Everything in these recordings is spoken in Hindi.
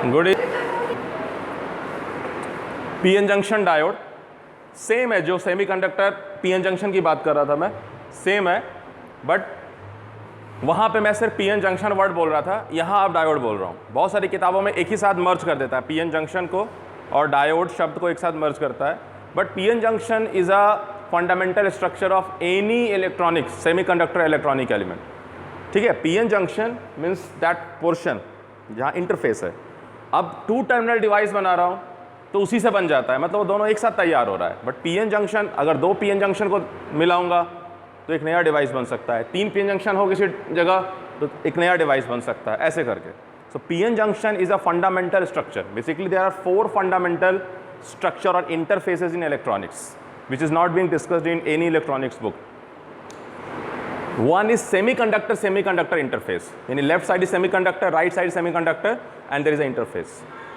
Good. PN junction diode same है, जो सेमीकंडक्टर पीएन जंक्शन की बात कर रहा था मैं, सेम है, बट वहाँ पे मैं सिर्फ पीएन जंक्शन वर्ड बोल रहा था, यहाँ आप डायोड बोल रहा हूँ। बहुत सारी किताबों में एक ही साथ मर्ज कर देता है, पीएन जंक्शन को और डायोड शब्द को एक साथ मर्ज करता है, but PN junction is a fundamental structure of any electronics semiconductor electronic element. ठीक है, PN junction means that portion जहाँ इंटरफेस है। अब 2 टर्मिनल डिवाइस बना रहा हूँ तो उसी से बन जाता है, मतलब वो दोनों एक साथ तैयार हो रहा है। बट पीएन जंक्शन, अगर 2 पीएन जंक्शन को मिलाऊंगा तो एक नया डिवाइस बन सकता है, 3 पीएन जंक्शन हो किसी जगह तो एक नया डिवाइस बन सकता है, ऐसे करके। So PN junction is a fundamental structure. Basically there are 4 fundamental structure और interfaces in electronics which is not being discussed in any electronics book. One is semiconductor interface. In the left side is semiconductor, right side is semiconductor, and there is an interface.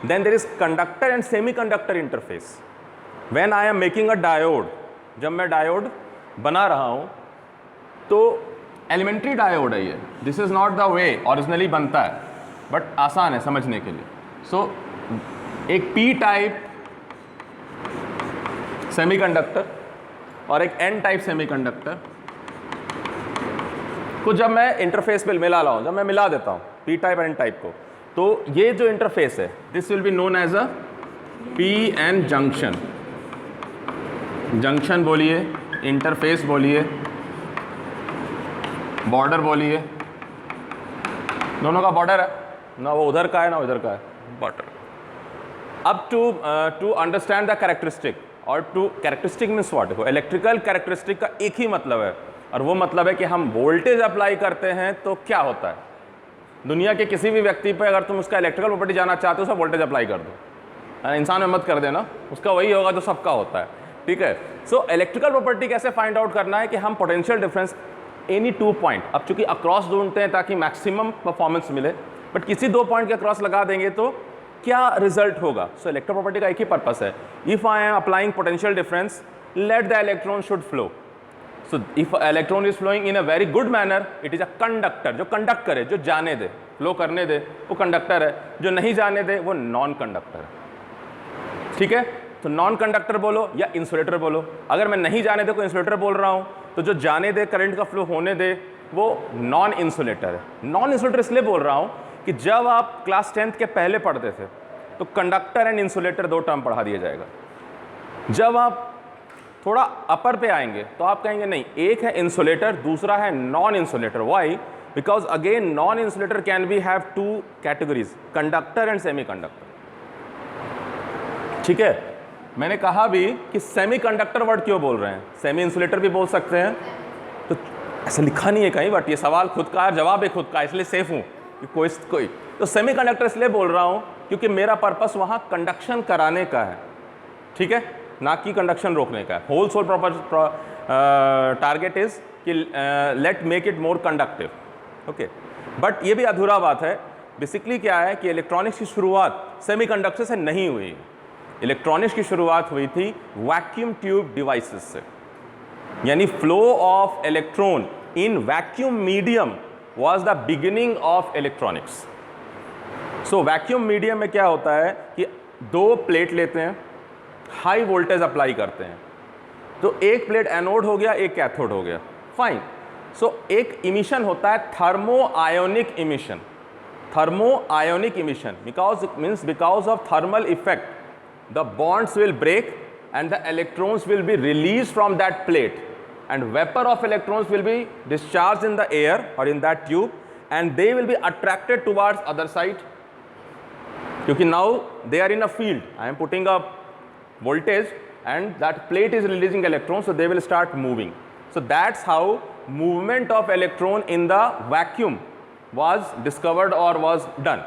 Then there is conductor and semiconductor interface. When I am making a diode, जब मैं डायोड बना रहा हूँ तो एलिमेंट्री डायोड है ये, this is not the way originally बनता है, बट आसान है समझने के लिए। सो एक पी टाइप सेमीकंडक्टर और एक एन टाइप सेमीकंडक्टर को जब मैं इंटरफेस पे मिला रहा हूँ, जब मैं मिला देता हूँ पी टाइप और एन टाइप को, तो ये जो इंटरफेस है this will be known as a P N junction. Junction बोलिए, इंटरफेस बोलिए, बॉर्डर बोलिए, दोनों का बॉर्डर है ना, वो उधर का है ना उधर का है, बॉर्डर। अब टू अंडरस्टैंड द कैरेक्टरिस्टिक, और टू कैरेक्टरिस्टिक मीन्स व्हाट, देखो इलेक्ट्रिकल कैरेक्टरिस्टिक का एक ही मतलब है, और वो मतलब है कि हम वोल्टेज अप्लाई करते हैं तो क्या होता है। दुनिया के किसी भी व्यक्ति पे अगर तुम उसका इलेक्ट्रिकल प्रॉपर्टी जानना चाहते हो, उसका वोल्टेज अप्लाई कर दो, इंसान में मत कर देना, उसका वही होगा जो सबका होता है। ठीक है, सो इलेक्ट्रिकल प्रॉपर्टी कैसे फाइंड आउट करना है कि हम पोटेंशियल डिफरेंस एनी 2 पॉइंट, अब चूंकि अक्रॉस ढूंढते हैं ताकि मैक्सिमम परफॉर्मेंस मिले, बट किसी 2 पॉइंट के अक्रॉस लगा देंगे तो क्या रिजल्ट होगा। सो इलेक्ट्रो प्रॉपर्टी का एक ही पर्पस है, if I am applying potential difference let the electron should flow. So if electron is flowing in a very good manner it is a conductor, जो कंडक्ट करे, जो जाने दे, फ्लो करने दे, वो कंडक्टर है, जो नहीं जाने दे वो नॉन कंडक्टर है। ठीक है, तो नॉन कंडक्टर बोलो या इंसुलेटर बोलो। अगर मैं नहीं जाने दे को इंसुलेटर बोल रहा हूँ, तो जो जाने दे, करंट का फ्लो होने दे, वो नॉन इंसुलेटर है। नॉन इंसुलेटर इसलिए बोल रहा हूँ कि जब आप क्लास 10th के पहले पढ़ते थे तो कंडक्टर एंड इंसुलेटर 2 टर्म पढ़ा दिया जाएगा। जब आप थोड़ा अपर पे आएंगे तो आप कहेंगे नहीं, एक है इंसुलेटर, दूसरा है non insulator. Why? Because again non insulator can be have 2 categories, conductor and semi conductor. ठीक है, मैंने कहा भी कि सेमी कंडक्टर वर्ड क्यों बोल रहे हैं, सेमी इंसुलेटर भी बोल सकते हैं, तो ऐसा लिखा नहीं है कहीं, बट ये सवाल खुद का है, जवाब है खुद का, इसलिए सेफ हूँ कि कोई तो सेमी कंडक्टर इसलिए बोल रहा हूँ क्योंकि मेरा पर्पस वहाँ कंडक्शन कराने का है। ठीक है, ना कि कंडक्शन रोकने का है। होल सोल टारगेट इज कि let make it more conductive. Okay, but ये भी अधूरा बात है। बेसिकली क्या है कि इलेक्ट्रॉनिक्स की शुरुआत सेमीकंडक्टर से नहीं हुई, इलेक्ट्रॉनिक्स की शुरुआत हुई थी वैक्यूम ट्यूब डिवाइसेस से, यानी flow of electron in vacuum medium was the beginning of electronics. So vacuum medium में क्या होता है कि 2 प्लेट लेते हैं, हाई वोल्टेज अप्लाई करते हैं, तो एक प्लेट एनोड हो गया, एक कैथोड हो गया, फाइन। सो एक इमिशन होता है thermo ionic emission. Thermo ionic emission because of thermal effect the bonds will break and the electrons will be released from that plate, and vapor of electrons will be discharged in the air or in that tube, and they will be attracted towards other side, because now they are in a field. I am putting up voltage and that plate is releasing electrons, so they will start moving. So that's how movement of electron in the vacuum was discovered or was done.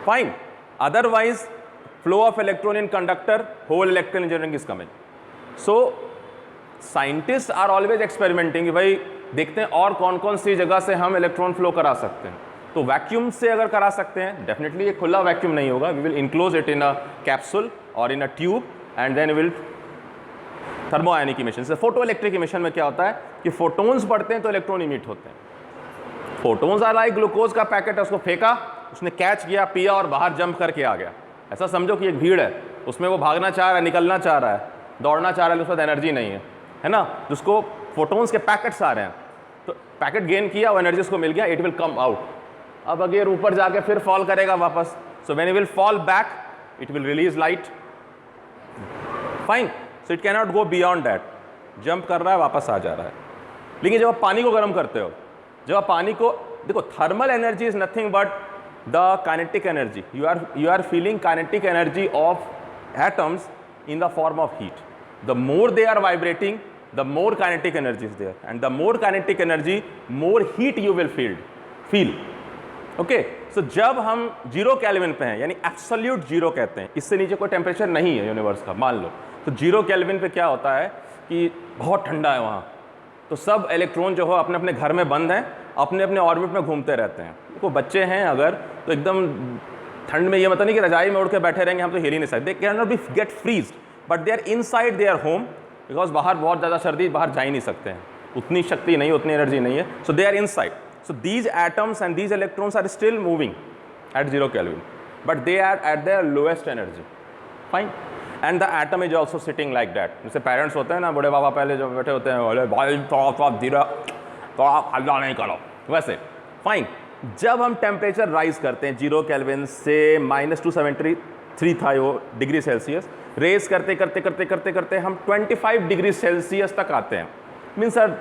Fine. Otherwise flow of electron in conductor, whole electrical engineering is coming. So scientists are always experimenting, भाई देखते हैं और कौन कौन सी जगह से हम इलेक्ट्रॉन फ्लो करा सकते हैं। तो वैक्यूम से अगर करा सकते हैं, डेफिनेटली ये खुला वैक्यूम नहीं होगा, we will enclose it in a capsule और in a tube and then will thermo ionic emission से। फोटो इलेक्ट्रिक इमिशन में क्या होता है कि फोटोन्स पड़ते हैं तो इलेक्ट्रॉन इमिट होते हैं। फोटोन्स आर लाइक ग्लूकोज का पैकेट है, उसको फेंका उसने कैच किया, पिया और बाहर जंप करके आ गया। ऐसा समझो कि एक भीड़ है, उसमें वो भागना चाह रहा है, निकलना चाह रहा है, दौड़ना चाह रहा है, उसके पास एनर्जी नहीं है ना, जिसको फोटोन्स के पैकेट्स आ रहे हैं, तो पैकेट गेन किया, वो एनर्जी उसको मिल गया, इट विल कम आउट। अब अगर ऊपर जाके फिर फॉल करेगा वापस, so when it will fall back it will release light, fine. So it can not go beyond that, jump कर रहा है वापस आ जा रहा है। लेकिन जब आप पानी को गर्म करते हो, जब आप पानी को देखो, thermal energy is nothing but the kinetic energy, you are feeling kinetic energy of atoms in the form of heat. The more they are vibrating, the more kinetic energy is there, and the more kinetic energy, more heat you will feel. Okay? So जब हम 0 केल्विन पे हैं, यानी एब्सोल्यूट 0 कहते हैं, इससे नीचे कोई टेम्परेचर नहीं है यूनिवर्स का, मान लो, तो 0 केल्विन पे क्या होता है कि बहुत ठंडा है वहाँ, तो सब इलेक्ट्रॉन जो हो अपने अपने घर में बंद हैं, अपने अपने ऑर्बिट में घूमते रहते हैं। देखो बच्चे हैं अगर, तो एकदम ठंड में ये मतलब नहीं कि रजाई में उड़ के बैठे रहेंगे, हम तो हिल ही नहीं सकते, they can not be get freeze, but they are inside their home, because बाहर बहुत ज़्यादा सर्दी, बाहर जा ही नहीं सकते हैं, उतनी शक्ति नहीं, उतनी एनर्जी नहीं है, so they are inside. So these atoms and these electrons are still moving at 0 kelvin, but they are at their lowest energy, fine. And the atom is also sitting like that. जैसे पेरेंट्स होते हैं ना, बड़े बाबा पहले जो बैठे होते हैं, बोले भाई थोड़ा धीरे, थोड़ा हल्ला नहीं करो, वैसे फाइन। जब हम टेम्परेचर राइज करते हैं 0 केल्विन से -273 था वो डिग्री सेल्सियस, रेज करते करते करते करते करते हम 25 डिग्री सेल्सियस तक आते हैं, means sir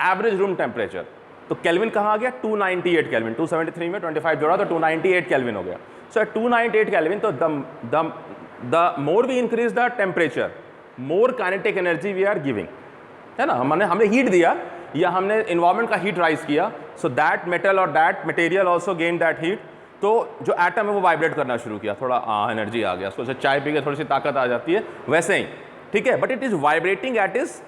average room temperature. तो केल्विन कहाँ आ गया? 298 केल्विन, 273 में 25 जोड़ा तो 298 केल्विन हो गया। सो 298 केल्विन, तो the more we increase the temperature, more kinetic energy we are giving, है ना। हमने हीट दिया या हमने इन्वायरमेंट का हीट राइज किया, सो दैट मेटल और that material also gain that heat, तो जो एटम है वो वाइब्रेट करना शुरू किया, थोड़ा एनर्जी आ गया, उसको चाय पी के थोड़ी सी ताकत आ जाती है, वैसे ही, ठीक है। But it is vibrating eight is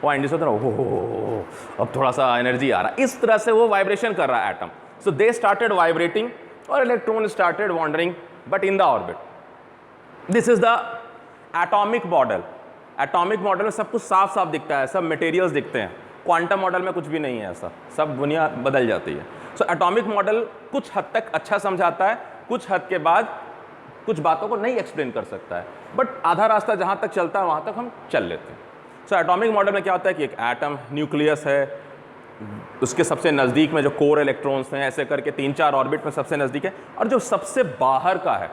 point, जिस होता है हो अब थोड़ा सा एनर्जी आ रहा है, इस तरह से वो वाइब्रेशन कर रहा है atom. So they started vibrating और electron started wandering, but in the orbit. This is the atomic model. Atomic model में सब कुछ साफ साफ दिखता है, सब मटेरियल्स दिखते हैं। क्वांटम मॉडल में कुछ भी नहीं है ऐसा, सब दुनिया बदल जाती है। सो एटॉमिक मॉडल कुछ हद तक अच्छा समझाता है, कुछ हद के बाद कुछ बातों को नहीं एक्सप्लेन कर सकता है, बट आधा रास्ता जहाँ तक चलता है वहाँ तक हम चल लेते हैं। सो एटॉमिक मॉडल में क्या होता है कि एक एटम न्यूक्लियस है, उसके सबसे नज़दीक में जो कोर इलेक्ट्रॉन्स हैं, ऐसे करके 3-4 ऑर्बिट में सबसे नज़दीक है, और जो सबसे बाहर का है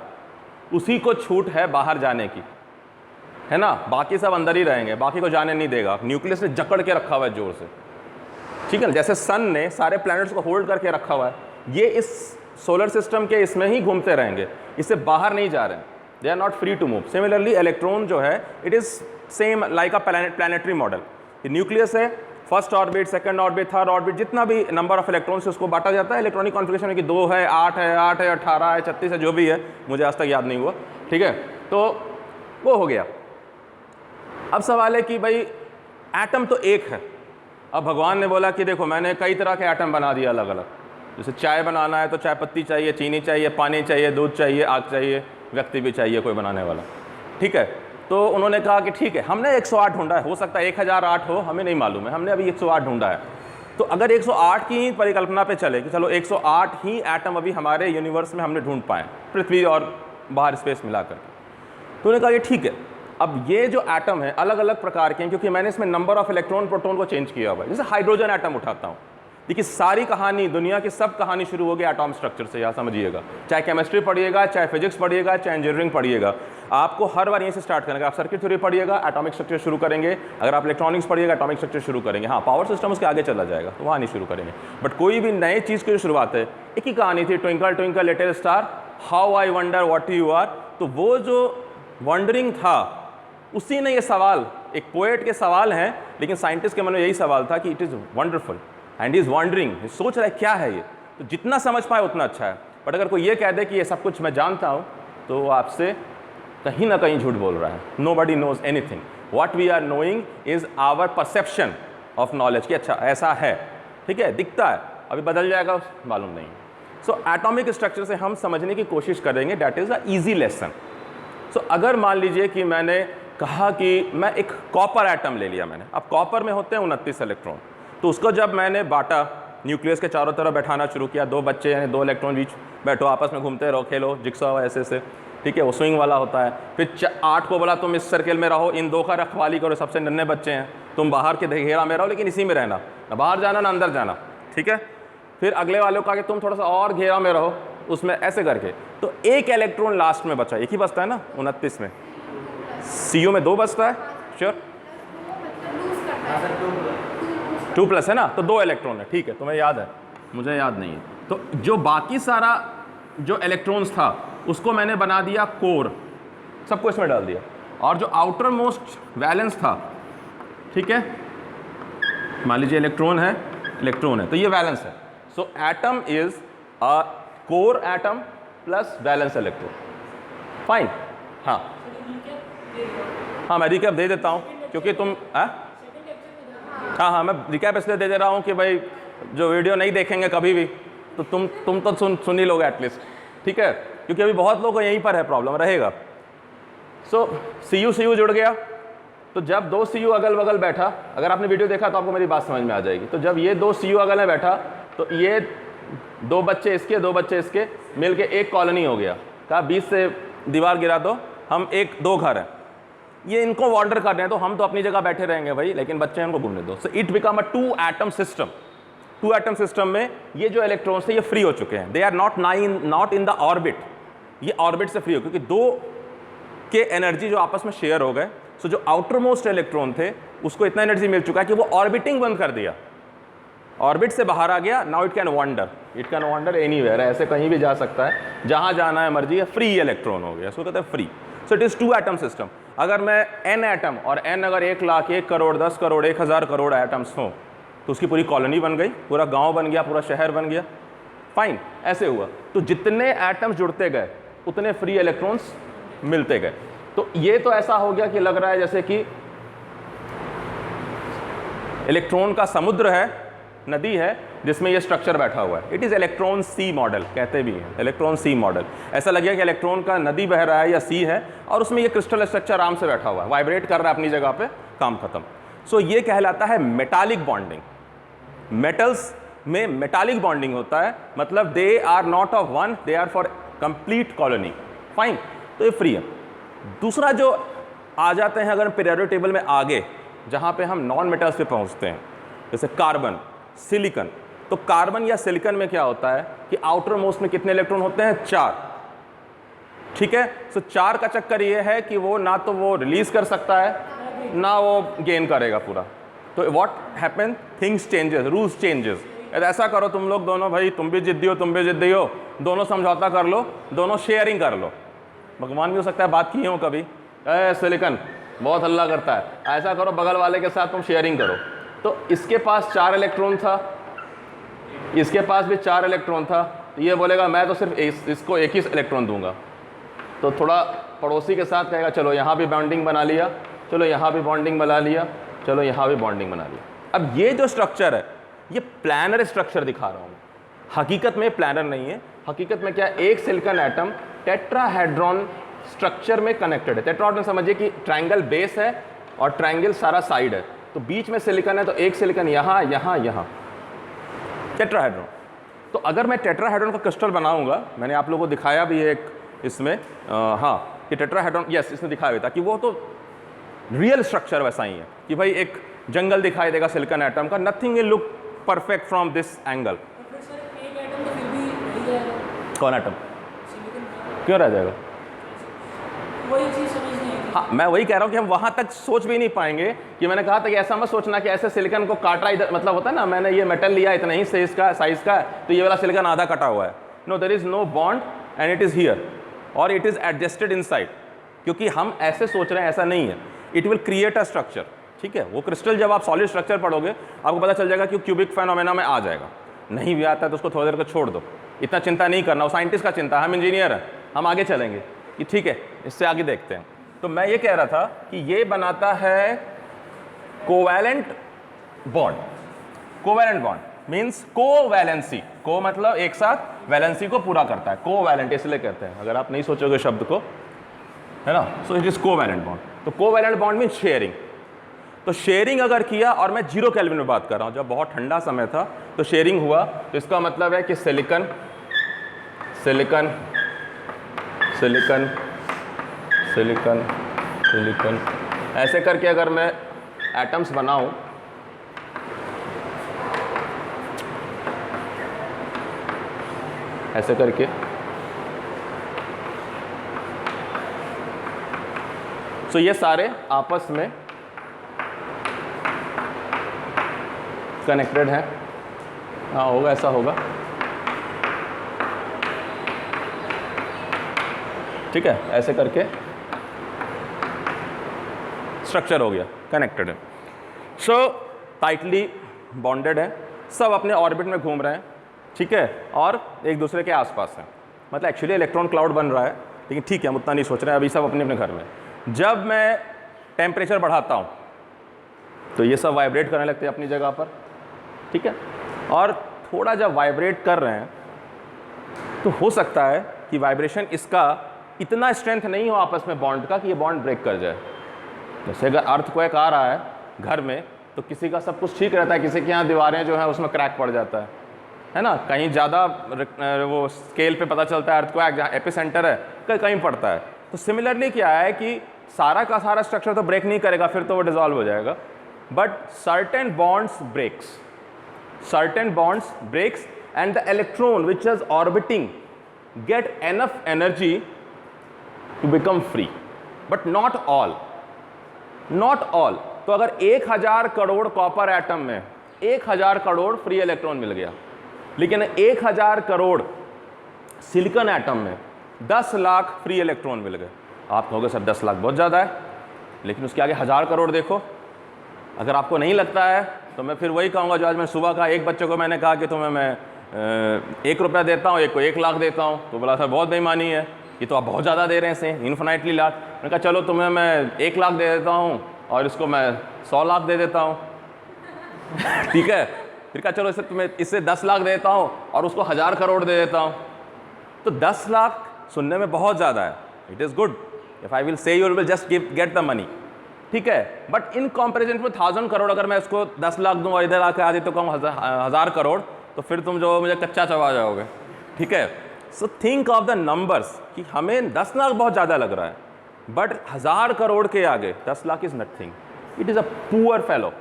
उसी को छूट है बाहर जाने की, है ना। बाकी सब अंदर ही रहेंगे, बाकी को जाने नहीं देगा। न्यूक्लियस ने जकड़ के रखा हुआ है जोर से, ठीक है ना। जैसे सन ने सारे प्लैनेट्स को होल्ड करके रखा हुआ है, ये इस सोलर सिस्टम के इसमें ही घूमते रहेंगे, इससे बाहर नहीं जा रहे हैं, they are not free to move. Similarly electron जो है, it is same like a planetary model. Nucleus है, first orbit, second orbit, third orbit, जितना भी नंबर ऑफ इलेक्ट्रॉन्स उसको बांटा जाता है इलेक्ट्रॉनिक कॉन्फ़िगरेशन में कि 2 है, 8 है, 18 है, 36 है, जो भी है, मुझे आज तक याद नहीं हुआ, ठीक है। तो वो हो गया। अब सवाल है कि भाई एटम तो एक है। अब भगवान ने बोला कि देखो मैंने कई तरह के एटम बना दिया अलग अलग, जैसे चाय बनाना है तो चाय पत्ती चाहिए, चीनी चाहिए, पानी चाहिए, दूध चाहिए, आग चाहिए, व्यक्ति भी चाहिए कोई बनाने वाला, ठीक है। तो उन्होंने कहा कि ठीक है, हमने 108 ढूंढा है, हो सकता है 1008 हो, हमें नहीं मालूम है, हमने अभी 108 ढूंढा है। तो अगर 108 की ही परिकल्पना पे चले कि चलो 108 ही एटम अभी हमारे यूनिवर्स में हमने ढूंढ पाए, पृथ्वी और बाहर स्पेस मिलाकर, तो उन्होंने कहा ये ठीक है। अब ये जो एटम है अलग अलग प्रकार के हैं, क्योंकि मैंने इसमें नंबर ऑफ इलेक्ट्रॉन प्रोटॉन को चेंज किया हुआ है। जैसे हाइड्रोजन एटम उठाता हूँ, देखिए सारी कहानी, दुनिया की सब कहानी शुरू होगी एटॉम स्ट्रक्चर से, यहाँ समझिएगा। चाहे केमिस्ट्री पढ़िएगा, चाहे फिजिक्स पढ़िएगा, चाहे इंजीनियरिंग पढ़िएगा, आपको हर बार यहीं से स्टार्ट करेंगे। आप सर्किट थ्योरी पढ़िएगा, एटॉमिक स्ट्रक्चर शुरू करेंगे। अगर आप इलेक्ट्रॉनिक्स पढ़िएगा, एटॉमिक स्ट्रक्चर शुरू करेंगे। हाँ, पावर सिस्टम उसके आगे चला जाएगा, तो वहाँ नहीं शुरू करेंगे। बट कोई भी नए चीज़ की जो शुरुआत है, एक ही कहानी थी, twinkle twinkle little star, how I wonder what you are. तो वो जो वंडरिंग था, उसी ने ये सवाल, एक पोएट के सवाल हैं, लेकिन साइंटिस्ट के मन में यही सवाल था कि it is wonderful and is wondering, सोच रहा है क्या है ये। तो जितना समझ पाए उतना अच्छा है। बट अगर कोई ये कह दे कि ये सब कुछ मैं जानता हूँ, तो वो आपसे कहीं ना कहीं झूठ बोल रहा है। Nobody knows anything, what we are knowing is our perception of knowledge, कि अच्छा ऐसा है, ठीक है, दिखता है, अभी बदल जाएगा मालूम नहीं। सो एटॉमिक स्ट्रक्चर से हम समझने की कोशिश करेंगे, that is a easy lesson. So अगर मान लीजिए कि मैंने कहा कि मैं एक कॉपर एटम ले लिया मैंने, अब कॉपर में होते हैं 29 इलेक्ट्रॉन, तो उसको जब मैंने बांटा न्यूक्लियस के चारों तरफ बैठाना शुरू किया, 2 बच्चे यानी 2 इलेक्ट्रॉन बीच बैठो, आपस में घूमते रहो, खेलो, जिक्सा ऐसे, ठीक है, वो स्विंग वाला होता है। फिर 8 को बोला तुम इस सर्किल में रहो, इन 2 का रखवाली करो, सबसे नन्हे बच्चे हैं, तुम बाहर के घेरा में रहो लेकिन इसी में रहना, ना बाहर जाना ना अंदर जाना, ठीक है। फिर अगले वाले को कहा कि तुम थोड़ा सा और घेरा में रहो, उसमें ऐसे करके, तो 1 इलेक्ट्रॉन लास्ट में बचा, एक ही बचता है ना 29 में, CU में 2 बचता है, श्योर 2+ है ना, तो 2 इलेक्ट्रॉन है, ठीक है, तुम्हें याद है, मुझे याद नहीं है। तो जो बाकी सारा जो इलेक्ट्रॉन्स था उसको मैंने बना दिया कोर, सबको इसमें डाल दिया, और जो आउटर मोस्ट वैलेंस था, ठीक है, मान लीजिए इलेक्ट्रॉन है तो ये वैलेंस है। So atom is a core atom plus valence electron, fine. हाँ मैं रिकैप दे देता हूँ क्योंकि तुम हाँ मैं रिकैप इसलिए दे रहा हूँ कि भाई जो वीडियो नहीं देखेंगे कभी भी तो तुम तो सुन ही लोगे एटलीस्ट, ठीक है, क्योंकि अभी बहुत लोगों को यहीं पर है प्रॉब्लम रहेगा। सो CU जुड़ गया, तो जब 2 CU अगल बगल बैठा, अगर आपने वीडियो देखा तो आपको मेरी बात समझ में आ जाएगी। तो जब ये 2 CU अगल में बैठा तो ये 2 बच्चे इसके 2 बच्चे इसके मिल के एक कॉलोनी हो गया। कहा 20 से दीवार गिरा दो, हम 2 घर हैं, ये इनको वॉन्डर कर रहे हैं तो हम तो अपनी जगह बैठे रहेंगे भाई, लेकिन बच्चे इनको घूमने दो। So it become a 2 atom system. 2 atom system में ये जो इलेक्ट्रॉन्स थे ये फ्री हो चुके हैं, they are not in the orbit, ये ऑर्बिट से फ्री हो, क्योंकि 2 के एनर्जी जो आपस में शेयर हो गए। सो जो आउटर मोस्ट इलेक्ट्रॉन थे उसको इतना एनर्जी मिल चुका है कि वो ऑर्बिटिंग बंद कर दिया, ऑर्बिट से बाहर आ गया। Now it can wander anywhere, ऐसे कहीं भी जा सकता है, जहां जाना है मर्जी है, फ्री इलेक्ट्रॉन हो गया, इसको कहते हैं free. So it is 2 atom system. अगर मैं n एटम, और n अगर 1 लाख 1 करोड़ 10 करोड़ 1000 करोड़ एटम्स हों तो उसकी पूरी कॉलोनी बन गई, पूरा गांव बन गया, पूरा शहर बन गया, फाइन, ऐसे हुआ। तो जितने एटम्स जुड़ते गए उतने फ्री इलेक्ट्रॉन्स मिलते गए। तो ये तो ऐसा हो गया कि लग रहा है जैसे कि इलेक्ट्रॉन का समुद्र है, नदी है जिसमें ये स्ट्रक्चर बैठा हुआ है। It is electron sea model कहते भी हैं, इलेक्ट्रॉन सी मॉडल। ऐसा लगेगा कि इलेक्ट्रॉन का नदी बह रहा है या सी है और उसमें ये क्रिस्टल स्ट्रक्चर आराम से बैठा हुआ है, वाइब्रेट कर रहा है अपनी जगह पे, काम खत्म। सो ये कहलाता है मेटालिक बॉन्डिंग। मेटल्स में मेटालिक बॉन्डिंग होता है, मतलब they are not of one, they are for complete colony, fine. तो ये फ्री है। दूसरा जो आ जाते हैं अगर पीरियोडिक टेबल में आगे, जहाँ पे हम नॉन मेटल्स पे पहुँचते हैं, जैसे कार्बन, सिलिकॉन। तो कार्बन या सिलिकॉन में क्या होता है कि आउटर मोस्ट में कितने इलेक्ट्रॉन होते हैं? 4, ठीक है। सो 4 का चक्कर ये है कि वो ना तो वो रिलीज कर सकता है ना वो गेन करेगा पूरा। तो what happen, things changes, rules changes. ऐसा करो तुम लोग दोनों भाई, तुम भी जिद्दी हो, तुम भी जिद्दी हो, दोनों समझौता कर लो, दोनों शेयरिंग कर लो। भगवान भी हो सकता है बात किए हो कभी, सिलिकॉन बहुत हल्ला करता है, ऐसा करो बगल वाले के साथ तुम शेयरिंग करो। तो इसके पास 4 इलेक्ट्रॉन था, इसके पास भी 4 इलेक्ट्रॉन था, तो ये बोलेगा मैं तो सिर्फ इसको 1 ही इलेक्ट्रॉन दूंगा। तो थोड़ा पड़ोसी के साथ कहेगा चलो यहाँ भी बॉन्डिंग बना लिया, चलो यहाँ भी बॉन्डिंग बना लिया, चलो यहाँ भी बॉन्डिंग बना लिया। अब ये जो स्ट्रक्चर है ये प्लानर स्ट्रक्चर दिखा रहा हूँ, हकीकत में प्लानर नहीं है। हकीकत में क्या, एक सिलिकॉन एटम टेट्राहेड्रॉन स्ट्रक्चर में कनेक्टेड है। टेट्राहेड्रॉन समझिए कि ट्रायंगल बेस है और ट्रायंगल सारा साइड है, तो बीच में सिलिकॉन है, तो एक सिलिकॉन यहाँ यहाँ यहाँ, टेट्राहेड्रॉन। तो अगर मैं टेट्राहेड्रॉन का क्रिस्टल बनाऊंगा, मैंने आप लोगों को दिखाया भी एक इसमें, हाँ, कि टेट्राहेड्रॉन, यस इसमें दिखाया हुआ था कि वो तो रियल स्ट्रक्चर वैसा ही है कि भाई एक जंगल दिखाई देगा सिलिकॉन एटम का, nothing will look perfect from this angle. कौन एटम क्यों रह जाएगा? वही चीज समझ नहीं आई। हाँ, मैं वही कह रहा हूँ कि हम वहाँ तक सोच भी नहीं पाएंगे कि मैंने कहा था कि ऐसा मत सोचना कि ऐसे सिलिकॉन को काटा इधर, मतलब होता है ना, मैंने ये मेटल लिया इतना ही साइज का तो ये वाला सिलिकॉन आधा कटा हुआ है। No, there is no bond and it is here और इट इज़ एडजस्टेड इनसाइड, क्योंकि हम ऐसे सोच रहे हैं, ऐसा नहीं है। It will create a structure, ठीक है। वो क्रिस्टल जब आप सॉलिड स्ट्रक्चर पढ़ोगे आपको पता चल जाएगा कि क्यूबिक फेनोमेना में आ जाएगा। नहीं भी आता है तो उसको थोड़ी देर को छोड़ दो, इतना चिंता नहीं करना, वो साइंटिस्ट का चिंता है, हम इंजीनियर हैं, हम आगे चलेंगे कि ठीक है इससे आगे देखते हैं। तो मैं ये कह रहा था कि ये बनाता है covalent bond. Covalent bond means covalency, को मतलब एक साथ, वैलेंसी को पूरा करता है, कोवैलेंट इसलिए कहते हैं, अगर आप नहीं सोचोगे शब्द को, है ना। So it is covalent bond. तो कोवैलेंट बॉन्ड मीन्स शेयरिंग। तो शेयरिंग अगर किया, और मैं 0 केल्विन में बात कर रहा हूँ, जब बहुत ठंडा समय था तो शेयरिंग हुआ, तो इसका मतलब है कि silicon silicon silicon silicon silicon ऐसे करके अगर मैं एटम्स बनाऊं, ऐसे करके, तो ये सारे आपस में कनेक्टेड हैं। हाँ होगा, ऐसा होगा, ठीक है, ऐसे करके स्ट्रक्चर हो गया, कनेक्टेड है। सो टाइटली बॉन्डेड है, सब अपने ऑर्बिट में घूम रहे हैं, ठीक है, और एक दूसरे के आसपास हैं। मतलब एक्चुअली इलेक्ट्रॉन क्लाउड बन रहा है, लेकिन ठीक है, हम उतना नहीं सोच रहे हैं, अभी सब अपने अपने घर में। जब मैं टेम्परेचर बढ़ाता हूँ तो ये सब वाइब्रेट करने लगते हैं अपनी जगह पर, ठीक है, और थोड़ा जब वाइब्रेट कर रहे हैं तो हो सकता है कि वाइब्रेशन इसका इतना स्ट्रेंथ नहीं हो आपस में बॉन्ड का कि ये बॉन्ड ब्रेक कर जाए। जैसे अगर अर्थक्वेक आ रहा है घर में तो किसी का सब कुछ ठीक रहता है, किसी के यहाँ दीवारें जो है उसमें क्रैक पड़ जाता है ना, कहीं ज़्यादा वो स्केल पे पता चलता है अर्थक्वेक, जहाँ एपिसेंटर है कहीं पड़ता है। तो सिमिलरली क्या है कि सारा का सारा स्ट्रक्चर तो ब्रेक नहीं करेगा, फिर तो वो डिसॉल्व हो जाएगा, but certain bonds breaks and the electron which is orbiting get enough energy to become free, but not all. तो अगर 1000 करोड़ कॉपर एटम में 1000 करोड़ फ्री इलेक्ट्रॉन मिल गया, लेकिन 1000 करोड़ सिलिकॉन एटम में 10 लाख फ्री इलेक्ट्रॉन मिल गए। आप कहोगे सर 10 लाख बहुत ज़्यादा है, लेकिन उसके आगे 1000 करोड़ देखो। अगर आपको नहीं लगता है तो मैं फिर वही कहूँगा जो आज मैं सुबह का एक बच्चे को मैंने कहा कि तुम्हें मैं 1 रुपया देता हूँ, एक को 1 लाख देता हूँ, तो बोला सर बहुत बेईमानी है, ये तो आप बहुत ज़्यादा दे रहे हैं, इन्फिनाइटली लाख। मैंने कहा चलो तुम्हें मैं 1 लाख दे देता हूँ और इसको मैं 100 लाख दे देता हूँ ठीक है, फिर कहा चलो इससे 10 लाख देता हूँ और उसको 1000 करोड़ दे देता हूँ। तो 10 लाख सुनने में बहुत ज़्यादा है, it is good if I will say you will just get the money, ठीक है, बट इन कंपैरिजन में 1000 करोड़ अगर मैं इसको 10 लाख दूँ और इधर आके आदि तो कहूँ 1000 करोड़, तो फिर तुम जो मुझे कच्चा चबा जाओगे, ठीक है। So think of the numbers कि हमें 10 लाख बहुत ज़्यादा लग रहा है, बट 1000 करोड़ के आगे 10 lakh is nothing, it is a poor fellow.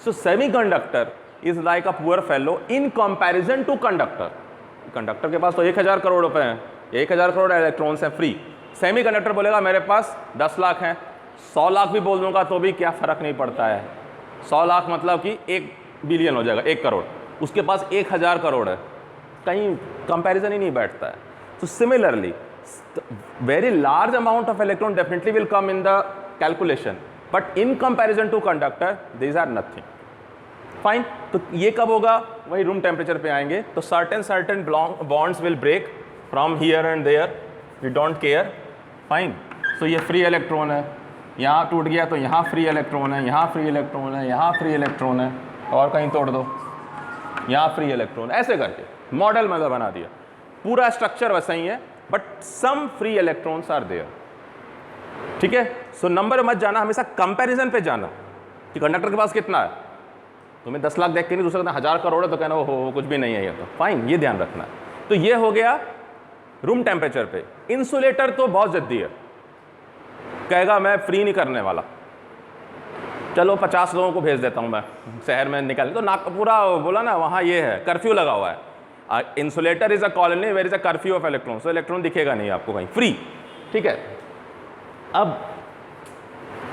So semiconductor is like a poor fellow in comparison to conductor. Conductor के पास तो 1000 करोड़ रुपए हैं, 1000 करोड़ इलेक्ट्रॉन्स हैं फ्री। सेमीकंडक्टर बोलेगा मेरे पास 10 लाख हैं, 100 लाख भी बोल दूंगा तो भी क्या फ़र्क नहीं पड़ता है। 100 लाख मतलब कि 1 बिलियन हो जाएगा, 1 करोड़, उसके पास 1000 करोड़ है, कहीं कंपैरिजन ही नहीं बैठता है। तो similarly very large amount of electron definitely will come in the calculation, but in comparison to conductor these are nothing. Fine, तो ये कब होगा, वही रूम टेम्परेचर पे आएंगे। तो certain bonds will break from here and there, we don't care. Fine, so ये फ्री इलेक्ट्रॉन है, यहाँ टूट गया तो यहाँ फ्री इलेक्ट्रॉन है, यहाँ फ्री इलेक्ट्रॉन है, यहाँ फ्री इलेक्ट्रॉन है, और कहीं तोड़ दो यहाँ फ्री इलेक्ट्रॉन, ऐसे करके मॉडल मतलब बना दिया। पूरा स्ट्रक्चर वैसा ही है, but some free electrons are there, ठीक है। सो नंबर मत जाना, हमेशा कंपैरिजन पे जाना कि कंडक्टर के पास कितना है। तुम्हें 10 लाख देख के नहीं, दूसरा कहना 1000 करोड़ है तो कहना हो कुछ भी नहीं है ये, तो फाइन, ये ध्यान रखना। तो ये हो गया रूम टेम्परेचर पे। इंसुलेटर तो बहुत जल्दी है, कहेगा मैं फ्री नहीं करने वाला, चलो 50 लोगों को भेज देता हूँ मैं शहर में निकल, तो ना पूरा बोला ना वहाँ ये है, कर्फ्यू लगा हुआ है। Insulator is a colony where is a curfew of electron, so electron दिखेगा नहीं आपको कहीं, फ्री, ठीक है। अब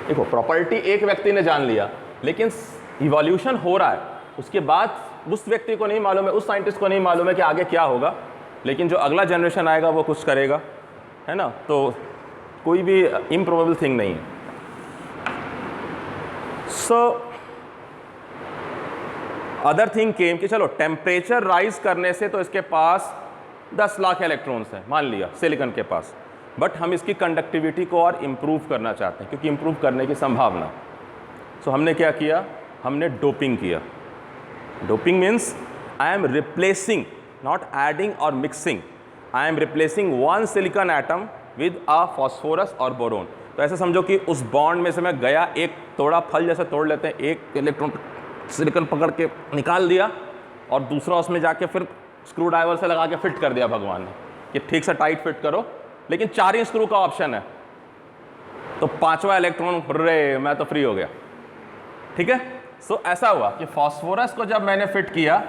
देखो प्रॉपर्टी एक व्यक्ति ने जान लिया, लेकिन इवोल्यूशन हो रहा है, उसके बाद उस व्यक्ति को नहीं मालूम है, उस साइंटिस्ट को नहीं मालूम है कि आगे क्या होगा, लेकिन जो अगला जनरेशन आएगा वो कुछ करेगा, है ना। तो कोई भी इम्प्रोबेबल थिंग नहीं है। सो अदर थिंग केम कि चलो टेम्परेचर राइज करने से तो इसके पास 10 लाख इलेक्ट्रॉन्स हैं, मान लिया सिलिकॉन के पास, बट हम इसकी कंडक्टिविटी को और इम्प्रूव करना चाहते हैं, क्योंकि इम्प्रूव करने की संभावना। सो हमने क्या किया, हमने डोपिंग किया। Doping means I am replacing, not adding और mixing, I am replacing one silicon atom with a phosphorus और बोरोन। तो ऐसे समझो कि उस बॉन्ड में से मैं गया, एक तोड़ा, फल जैसे तोड़ लेते हैं, एक इलेक्ट्रॉन सिलिकॉन पकड़ के निकाल दिया और दूसरा उसमें जाके फिर स्क्रू ड्राइवर से लगा के फिट कर दिया भगवान ने कि ठीक से टाइट फिट करो, लेकिन 4 ही स्क्रू का ऑप्शन है, तो 5वां इलेक्ट्रॉन, रे मैं तो फ्री हो गया। ठीक है, सो ऐसा हुआ कि फास्फोरस को जब मैंने फिट किया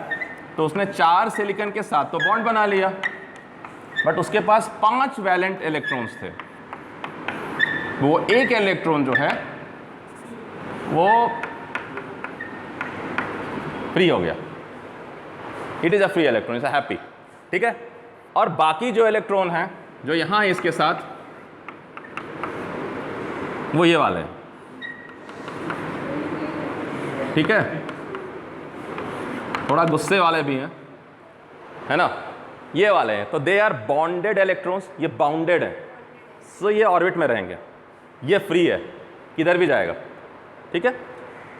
तो उसने 4 सिलिकॉन के साथ तो बॉन्ड बना लिया, बट उसके पास 5 वैलेंट इलेक्ट्रॉन्स थे। वो एक इलेक्ट्रॉन जो है वो फ्री हो गया, it is a free electron, is a happy. ठीक है, और बाकी जो इलेक्ट्रॉन हैं जो यहां है इसके साथ, वो ये वाले हैं। ठीक है, थोड़ा गुस्से वाले भी हैं, है ना, ये वाले हैं, तो दे आर बॉन्डेड इलेक्ट्रॉन्स, ये बाउंडेड है, सो ये ऑर्बिट में रहेंगे, ये फ्री है, किधर भी जाएगा। ठीक है,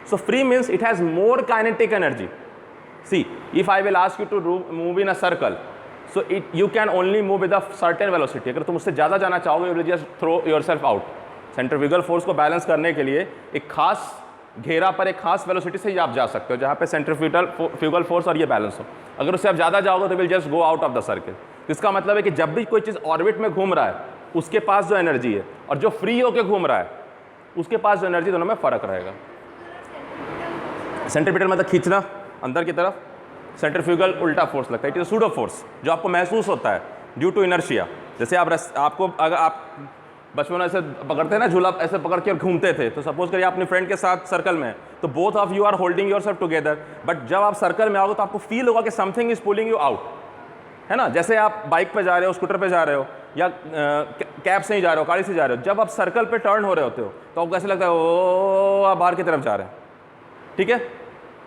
so free means it has more kinetic energy. See, if I will ask you to move in a circle, so it you can only move with a certain velocity. अगर तुम उससे ज़्यादा जाना चाहोगे, you will just throw yourself out. Centrifugal force को बैलेंस करने के लिए एक खास घेरा पर एक खास वेलोसिटी से ही आप जा सकते हो, जहाँ पे सेंट्रीफ्यूगल फोर्स और ये बैलेंस हो। अगर उससे आप ज़्यादा जाओगे तो will just go out of the circle. इसका मतलब है कि जब भी कोई चीज़ ऑर्बिट में घूम रहा है, उसके पास जो एनर्जी है और जो फ्री होकर घूम रहा है उसके पास जो एनर्जी, दोनों में फ़र्क रहेगा। सेंट्रीपिटल मतलब खींचना अंदर की तरफ, सेंट्रीफ्यूगल उल्टा फोर्स लगता है, इट इज सूडो फोर्स जो आपको महसूस होता है ड्यू टू इनर्शिया। जैसे आपको अगर आप बचपन में ऐसे पकड़ते हैं ना, झूला ऐसे पकड़ के और घूमते थे, तो सपोज करिए अपने फ्रेंड के साथ सर्कल में, तो both of you are holding yourself together, but जब आप सर्कल में आओगे तो आपको फील होगा कि something is pulling you out, है ना। जैसे आप बाइक पे जा रहे हो, स्कूटर पे जा रहे हो, या कैब से ही जा रहे हो, गाड़ी से जा रहे हो, जब आप सर्कल पे टर्न हो रहे होते हो तो आपको ऐसे लगता है ओ आप बाहर की तरफ जा रहे हैं। ठीक है,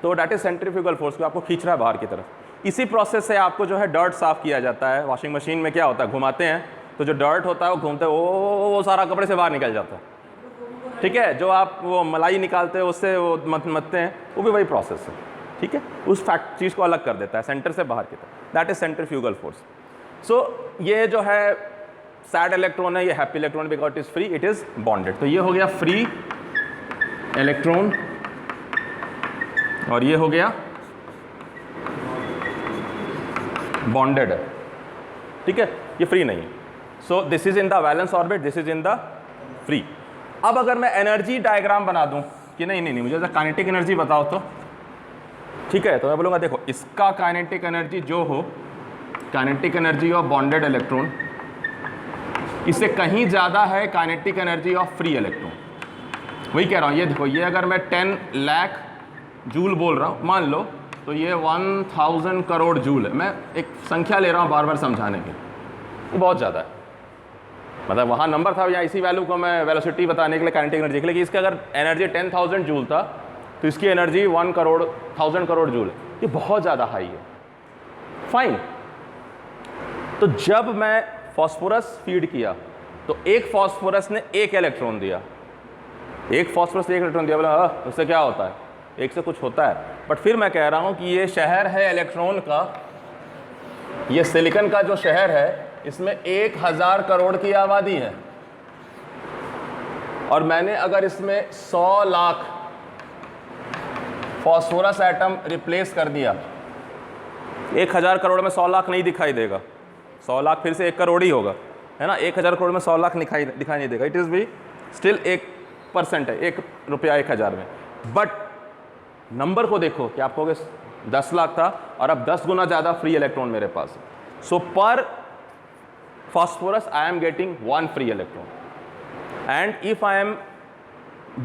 तो डैट इज सेंट्रीफ्यूगल फोर्स को आपको खींच रहा है बाहर की तरफ। इसी प्रोसेस से आपको जो है डर्ट साफ किया जाता है। वॉशिंग मशीन में क्या होता है, घुमाते हैं तो जो डर्ट होता है वो घूमते वो सारा कपड़े से बाहर निकल जाता है। ठीक है, जो आप वो मलाई निकालते हो उससे वो मतते हैं, वो भी वही प्रोसेस है। ठीक है, उस फैक्ट चीज़ को अलग कर देता है सेंटर से बाहर की तरफ, दैट इज सेंट्रीफ्यूगल फोर्स। सो ये जो है सैड इलेक्ट्रॉन है, ये happy electron because it is free, it is bonded. तो ये हो गया फ्री इलेक्ट्रॉन और ये हो गया बॉन्डेड है। ठीक है, ये फ्री नहीं है। So this is in the valence orbit, this is in the free. अब अगर मैं एनर्जी डायग्राम बना दूं कि नहीं मुझे काइनेटिक एनर्जी बताओ तो, ठीक है, तो मैं बोलूँगा देखो इसका काइनेटिक एनर्जी जो हो, kinetic energy of bonded electron इससे कहीं ज़्यादा है kinetic energy of free electron. वही कह रहा हूँ, ये देखो, ये अगर मैं 10 लाख जूल बोल रहा हूँ मान लो, तो ये 1000 करोड़ जूल है। मैं एक संख्या ले रहा हूँ बार बार समझाने के, ये बहुत ज़्यादा है। मतलब वहाँ नंबर था, या इसी वैल्यू को मैं वेलोसिटी बताने के लिए, काइनेटिक एनर्जी के लिए, कि इसका अगर एनर्जी 10,000 जूल था तो इसकी एनर्जी 1000 करोड़ जूल है। ये बहुत ज़्यादा हाई है। फाइन, तो जब मैं फास्फोरस फीड किया तो एक फास्फोरस ने एक इलेक्ट्रॉन दिया, एक फास्फोरस एक इलेक्ट्रॉन दिया, बोला उससे क्या होता है, एक से कुछ होता है। बट फिर मैं कह रहा हूँ कि ये शहर है इलेक्ट्रॉन का, ये सिलिकॉन का जो शहर है इसमें 1000 करोड़ की आबादी है, और मैंने अगर इसमें 100 लाख फास्फोरस एटम रिप्लेस कर दिया, 1000 करोड़ में 100 लाख नहीं दिखाई देगा, 100 लाख फिर से 1 करोड़ ही होगा, है ना। 1000 करोड़ में 100 लाख दिखाई नहीं देगा, इट इज़ भी स्टिल 1% है, 1 रुपया 1000 में। बट नंबर को देखो कि आपको 10 लाख था और अब 10 गुना ज़्यादा फ्री इलेक्ट्रॉन मेरे पास है। सो पर phosphorus I am getting 1 free electron, and if I am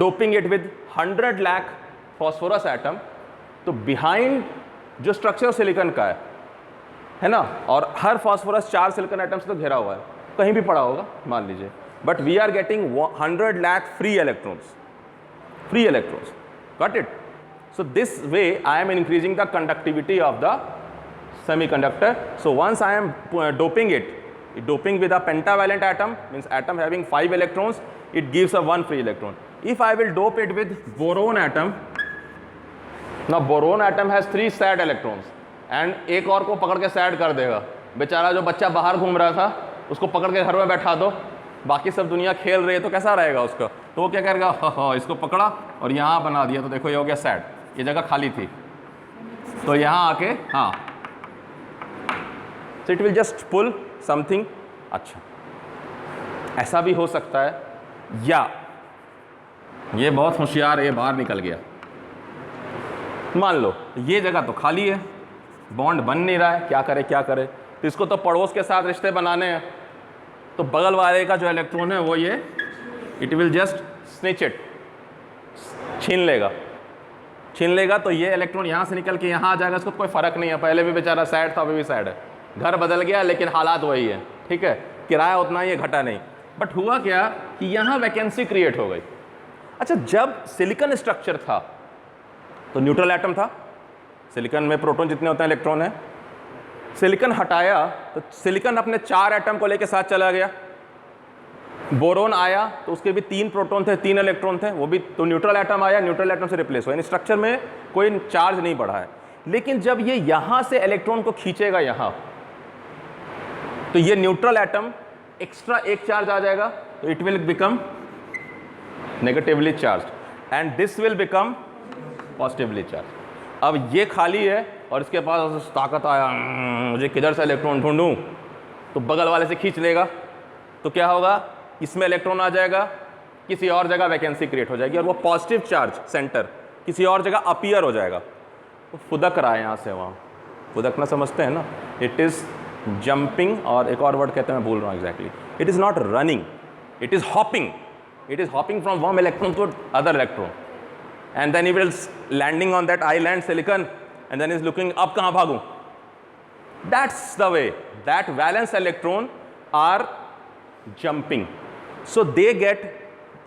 doping it with 100 lakh phosphorus atom, तो behind जो स्ट्रक्चर सिलिकॉन का है ना, और हर फास्फोरस 4 सिलिकॉन एटम से तो घेरा हुआ है, कहीं भी पड़ा होगा मान लीजिए, but we are getting 100 lakh free electrons, got it? So this way I am increasing the conductivity of the semiconductor. So once I am doping with a pentavalent atom, means atom having 5 electrons, it gives a 1 free electron. If I will dope it with boron atom, now boron atom has 3 sad electrons, and एक और को पकड़ के sad कर देगा। बेचारा जो बच्चा बाहर घूम रहा था उसको पकड़ के घर में बैठा दो, बाकी सब दुनिया खेल रही है तो कैसा रहेगा उसका? तो वो क्या करेगा, हाँ इसको पकड़ा और यहाँ बना दिया, तो देखो ये हो गया सैड, ये जगह खाली थी तो यहाँ आके हाँ, so it will just pull something। अच्छा, ऐसा भी हो सकता है, या ये बहुत होशियार है, ये बाहर निकल गया। मान लो ये जगह तो खाली है, बॉन्ड बन नहीं रहा है, क्या करे क्या करे, तो इसको तो पड़ोस के साथ रिश्ते बनाने हैं, तो बगल वाले का जो इलेक्ट्रॉन है वो ये it will just snitch it, छीन लेगा तो ये इलेक्ट्रॉन यहाँ से निकल के यहाँ आ जाएगा, इसको कोई फ़र्क नहीं है, पहले भी बेचारा सैड था अभी भी सैड है, घर बदल गया लेकिन हालात वही है, ठीक है, किराया उतना ही है, घटा नहीं। बट हुआ क्या कि यहाँ वैकेंसी क्रिएट हो गई। अच्छा, जब सिलिकॉन स्ट्रक्चर था तो न्यूट्रल एटम था, सिलिकॉन में प्रोटॉन जितने होते हैं इलेक्ट्रॉन है, सिलिकॉन हटाया तो सिलिकॉन अपने 4 एटम को लेके साथ चला गया। बोरोन आया तो उसके भी 3 प्रोटॉन थे, 3 इलेक्ट्रॉन थे, वो भी तो न्यूट्रल एटम आया, न्यूट्रल एटम से रिप्लेस हुआ, यानी स्ट्रक्चर में कोई चार्ज नहीं बढ़ा है। लेकिन जब ये यहाँ से इलेक्ट्रॉन को खींचेगा यहाँ, तो ये न्यूट्रल एटम एक्स्ट्रा एक चार्ज आ जाएगा, तो it will become negatively charge and this will become positively charge. अब ये खाली है और इसके पास ताकत आया, मुझे किधर से इलेक्ट्रॉन ढूंढूं, तो बगल वाले से खींच लेगा, तो क्या होगा, इसमें इलेक्ट्रॉन आ जाएगा, किसी और जगह वैकेंसी क्रिएट हो जाएगी और वो पॉजिटिव चार्ज सेंटर किसी और जगह अपीयर हो जाएगा। तो फुदक रहा है यहाँ से वहाँ, फुदकना समझते हैं ना, इट इज़ जंपिंग, और एक और वर्ड कहते हैं, मैं भूल रहा हूँ exactly, it is not running, it is hopping, it is hopping from one electron to other electron and then he will landing on that island silicon and then is looking up, kahan bhagu, that's the way that valence electron are jumping, so they get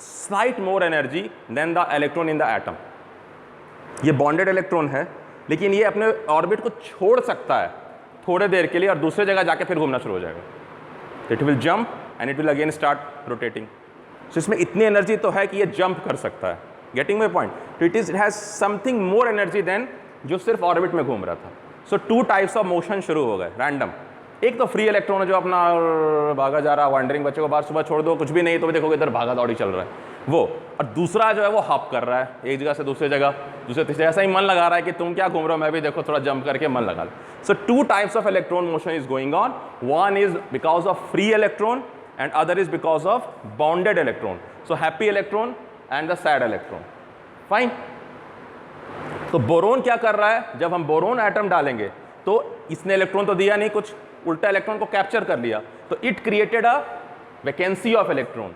slight more energy than the electron in the atom। ये bonded electron है लेकिन ये अपने ऑर्बिट को छोड़ सकता है थोड़े देर के लिए और दूसरे जगह जाके फिर घूमना शुरू हो जाएगा, it will jump and it will again start rotating। so इसमें इतनी एनर्जी तो है कि ये जंप कर सकता है, गेटिंग माई पॉइंट, तो it has something more energy than जो सिर्फ ऑर्बिट में घूम रहा था। सो 2 टाइप्स ऑफ मोशन शुरू हो गए रैंडम। एक तो फ्री इलेक्ट्रॉन है जो अपना भागा जा रहा है, वॉन्डरिंग बच्चे को बाहर सुबह छोड़ दो, कुछ भी नहीं तो भी देखोगे इधर भागा दौड़ी चल रहा है वो, और दूसरा जो है वो हॉप कर रहा है एक जगह से दूसरे जगह, दूसरे तीसरे, ऐसा ही मन लगा रहा है कि तुम क्या घूम रहे हो, मैं भी देखो थोड़ा जंप करके मन लगा लो। सो 2 types of electron motion is going on, one is because of free electron and other is because of bounded electron. So happy electron and the sad electron, fine. तो बोरोन क्या कर रहा है, जब हम बोरोन एटम डालेंगे तो इसने इलेक्ट्रॉन तो दिया नहीं, कुछ उल्टा इलेक्ट्रॉन को कैप्चर कर लिया, तो it created a vacancy of electron,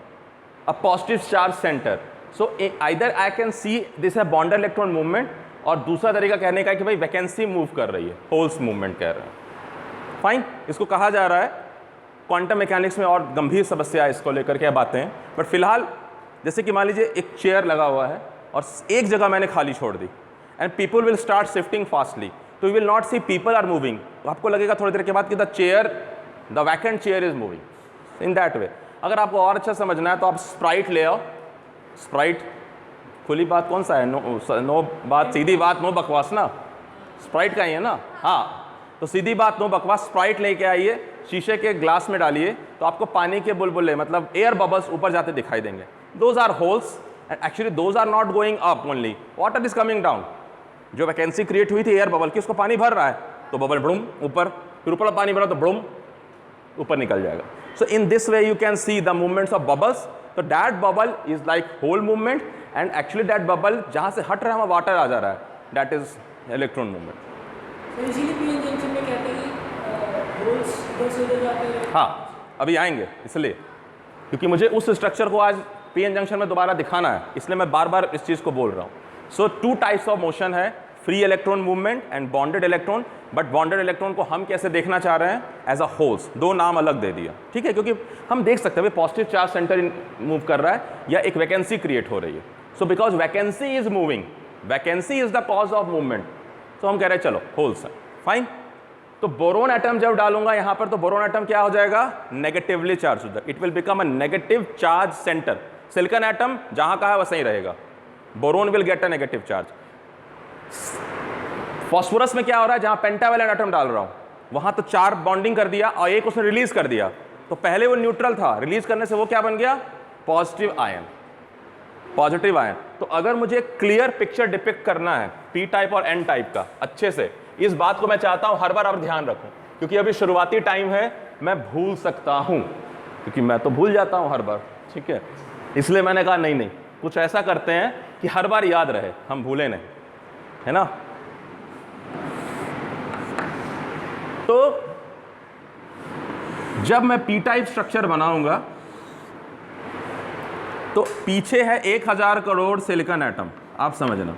a positive charge centre. So either I can see this है बॉन्डेड इलेक्ट्रॉन मूवमेंट, और दूसरा तरीका कहने का है कि भाई वैकेंसी मूव कर रही है, होल्स मूवमेंट कह रहे हैं, फाइन। इसको कहा जा रहा है क्वांटम मैकेनिक्स में, और गंभीर समस्या इसको लेकर के बातें हैं, बट फिलहाल जैसे कि मान लीजिए एक चेयर लगा हुआ है और एक जगह मैंने खाली छोड़ दी and people will start shifting fastly, तो you will not see people are moving, तो आपको लगेगा थोड़ी देर के बाद कि the vacant chair is moving in that way. अगर आपको और अच्छा समझना है तो आप स्प्राइट ले आओ, स्प्राइट, खुली बात कौन सा है, नो बात सीधी बात, नो बकवास ना, स्प्राइट का ही है ना, हाँ, तो सीधी बात नो बकवास, स्प्राइट लेके आइए, शीशे के ग्लास में डालिए, तो आपको पानी के बुलबुले मतलब एयर बबल्स ऊपर जाते दिखाई देंगे, those are holes and actually those are not going up only, water is coming down। जो वैकेंसी क्रिएट हुई थी एयर बबल की, उसको पानी भर रहा है तो बबल ब्रूम ऊपर, फिर ऊपर पानी भरा तो ब्रूम ऊपर निकल जाएगा। So in this way you can see the movements of bubbles, तो that bubble is like hole movement and actually that bubble जहाँ से हट रहा है वहाँ वाटर आ जा रहा है, दैट इज इलेक्ट्रॉन मूवमेंट। तो इसीलिए पीएन जंक्शन में कहते हैं कि होल्स इधर से उधर जाते हैं। हाँ, अभी आएंगे, इसलिए क्योंकि मुझे उस स्ट्रक्चर को आज पीएन जंक्शन में दोबारा दिखाना है, इसलिए मैं बार बार इस चीज़ को बोल रहा हूँ। सो 2 टाइप्स ऑफ मोशन है, free electron movement and bonded electron, but bonded electron को हम कैसे देखना चाह रहे हैं, एज अ होल्स, 2 नाम अलग दे दिया, ठीक है, क्योंकि हम देख सकते हैं पॉजिटिव चार्ज सेंटर मूव कर रहा है या एक वैकेंसी क्रिएट हो रही है। So because vacancy is moving, vacancy is the cause of movement, तो हम कह रहे हैं चलो होल्स है, फाइन। तो बोरोन एटम जब डालूंगा यहाँ पर, तो बोरोन एटम क्या हो जाएगा, नेगेटिवली चार्ज हो जाएगा, it will become a negative charge centre. Silicon atom जहां का है वैसे ही रहेगा, boron will get a negative charge. Phosphorus में क्या हो रहा है, जहां पेंटावैलेंट एटम डाल रहा हूं वहां तो 4 बॉन्डिंग कर दिया और एक उसने रिलीज कर दिया, तो पहले वो न्यूट्रल था, रिलीज करने से वो क्या बन गया, पॉजिटिव आयन, पॉजिटिव आयन। तो अगर मुझे क्लियर पिक्चर डिपिक्ट करना है पी टाइप और एन टाइप का अच्छे से, इस बात को मैं चाहता हूं हर बार आप ध्यान रखूं, क्योंकि अभी शुरुआती टाइम है, मैं भूल सकता हूं, क्योंकि मैं तो भूल जाता हूं हर बार, ठीक है। इसलिए मैंने कहा नहीं नहीं, कुछ ऐसा करते हैं कि हर बार याद रहे, हम भूले नहीं, है ना। तो जब मैं पी टाइप स्ट्रक्चर बनाऊंगा तो पीछे है 1000 करोड़ सिलिकॉन एटम, आप समझना,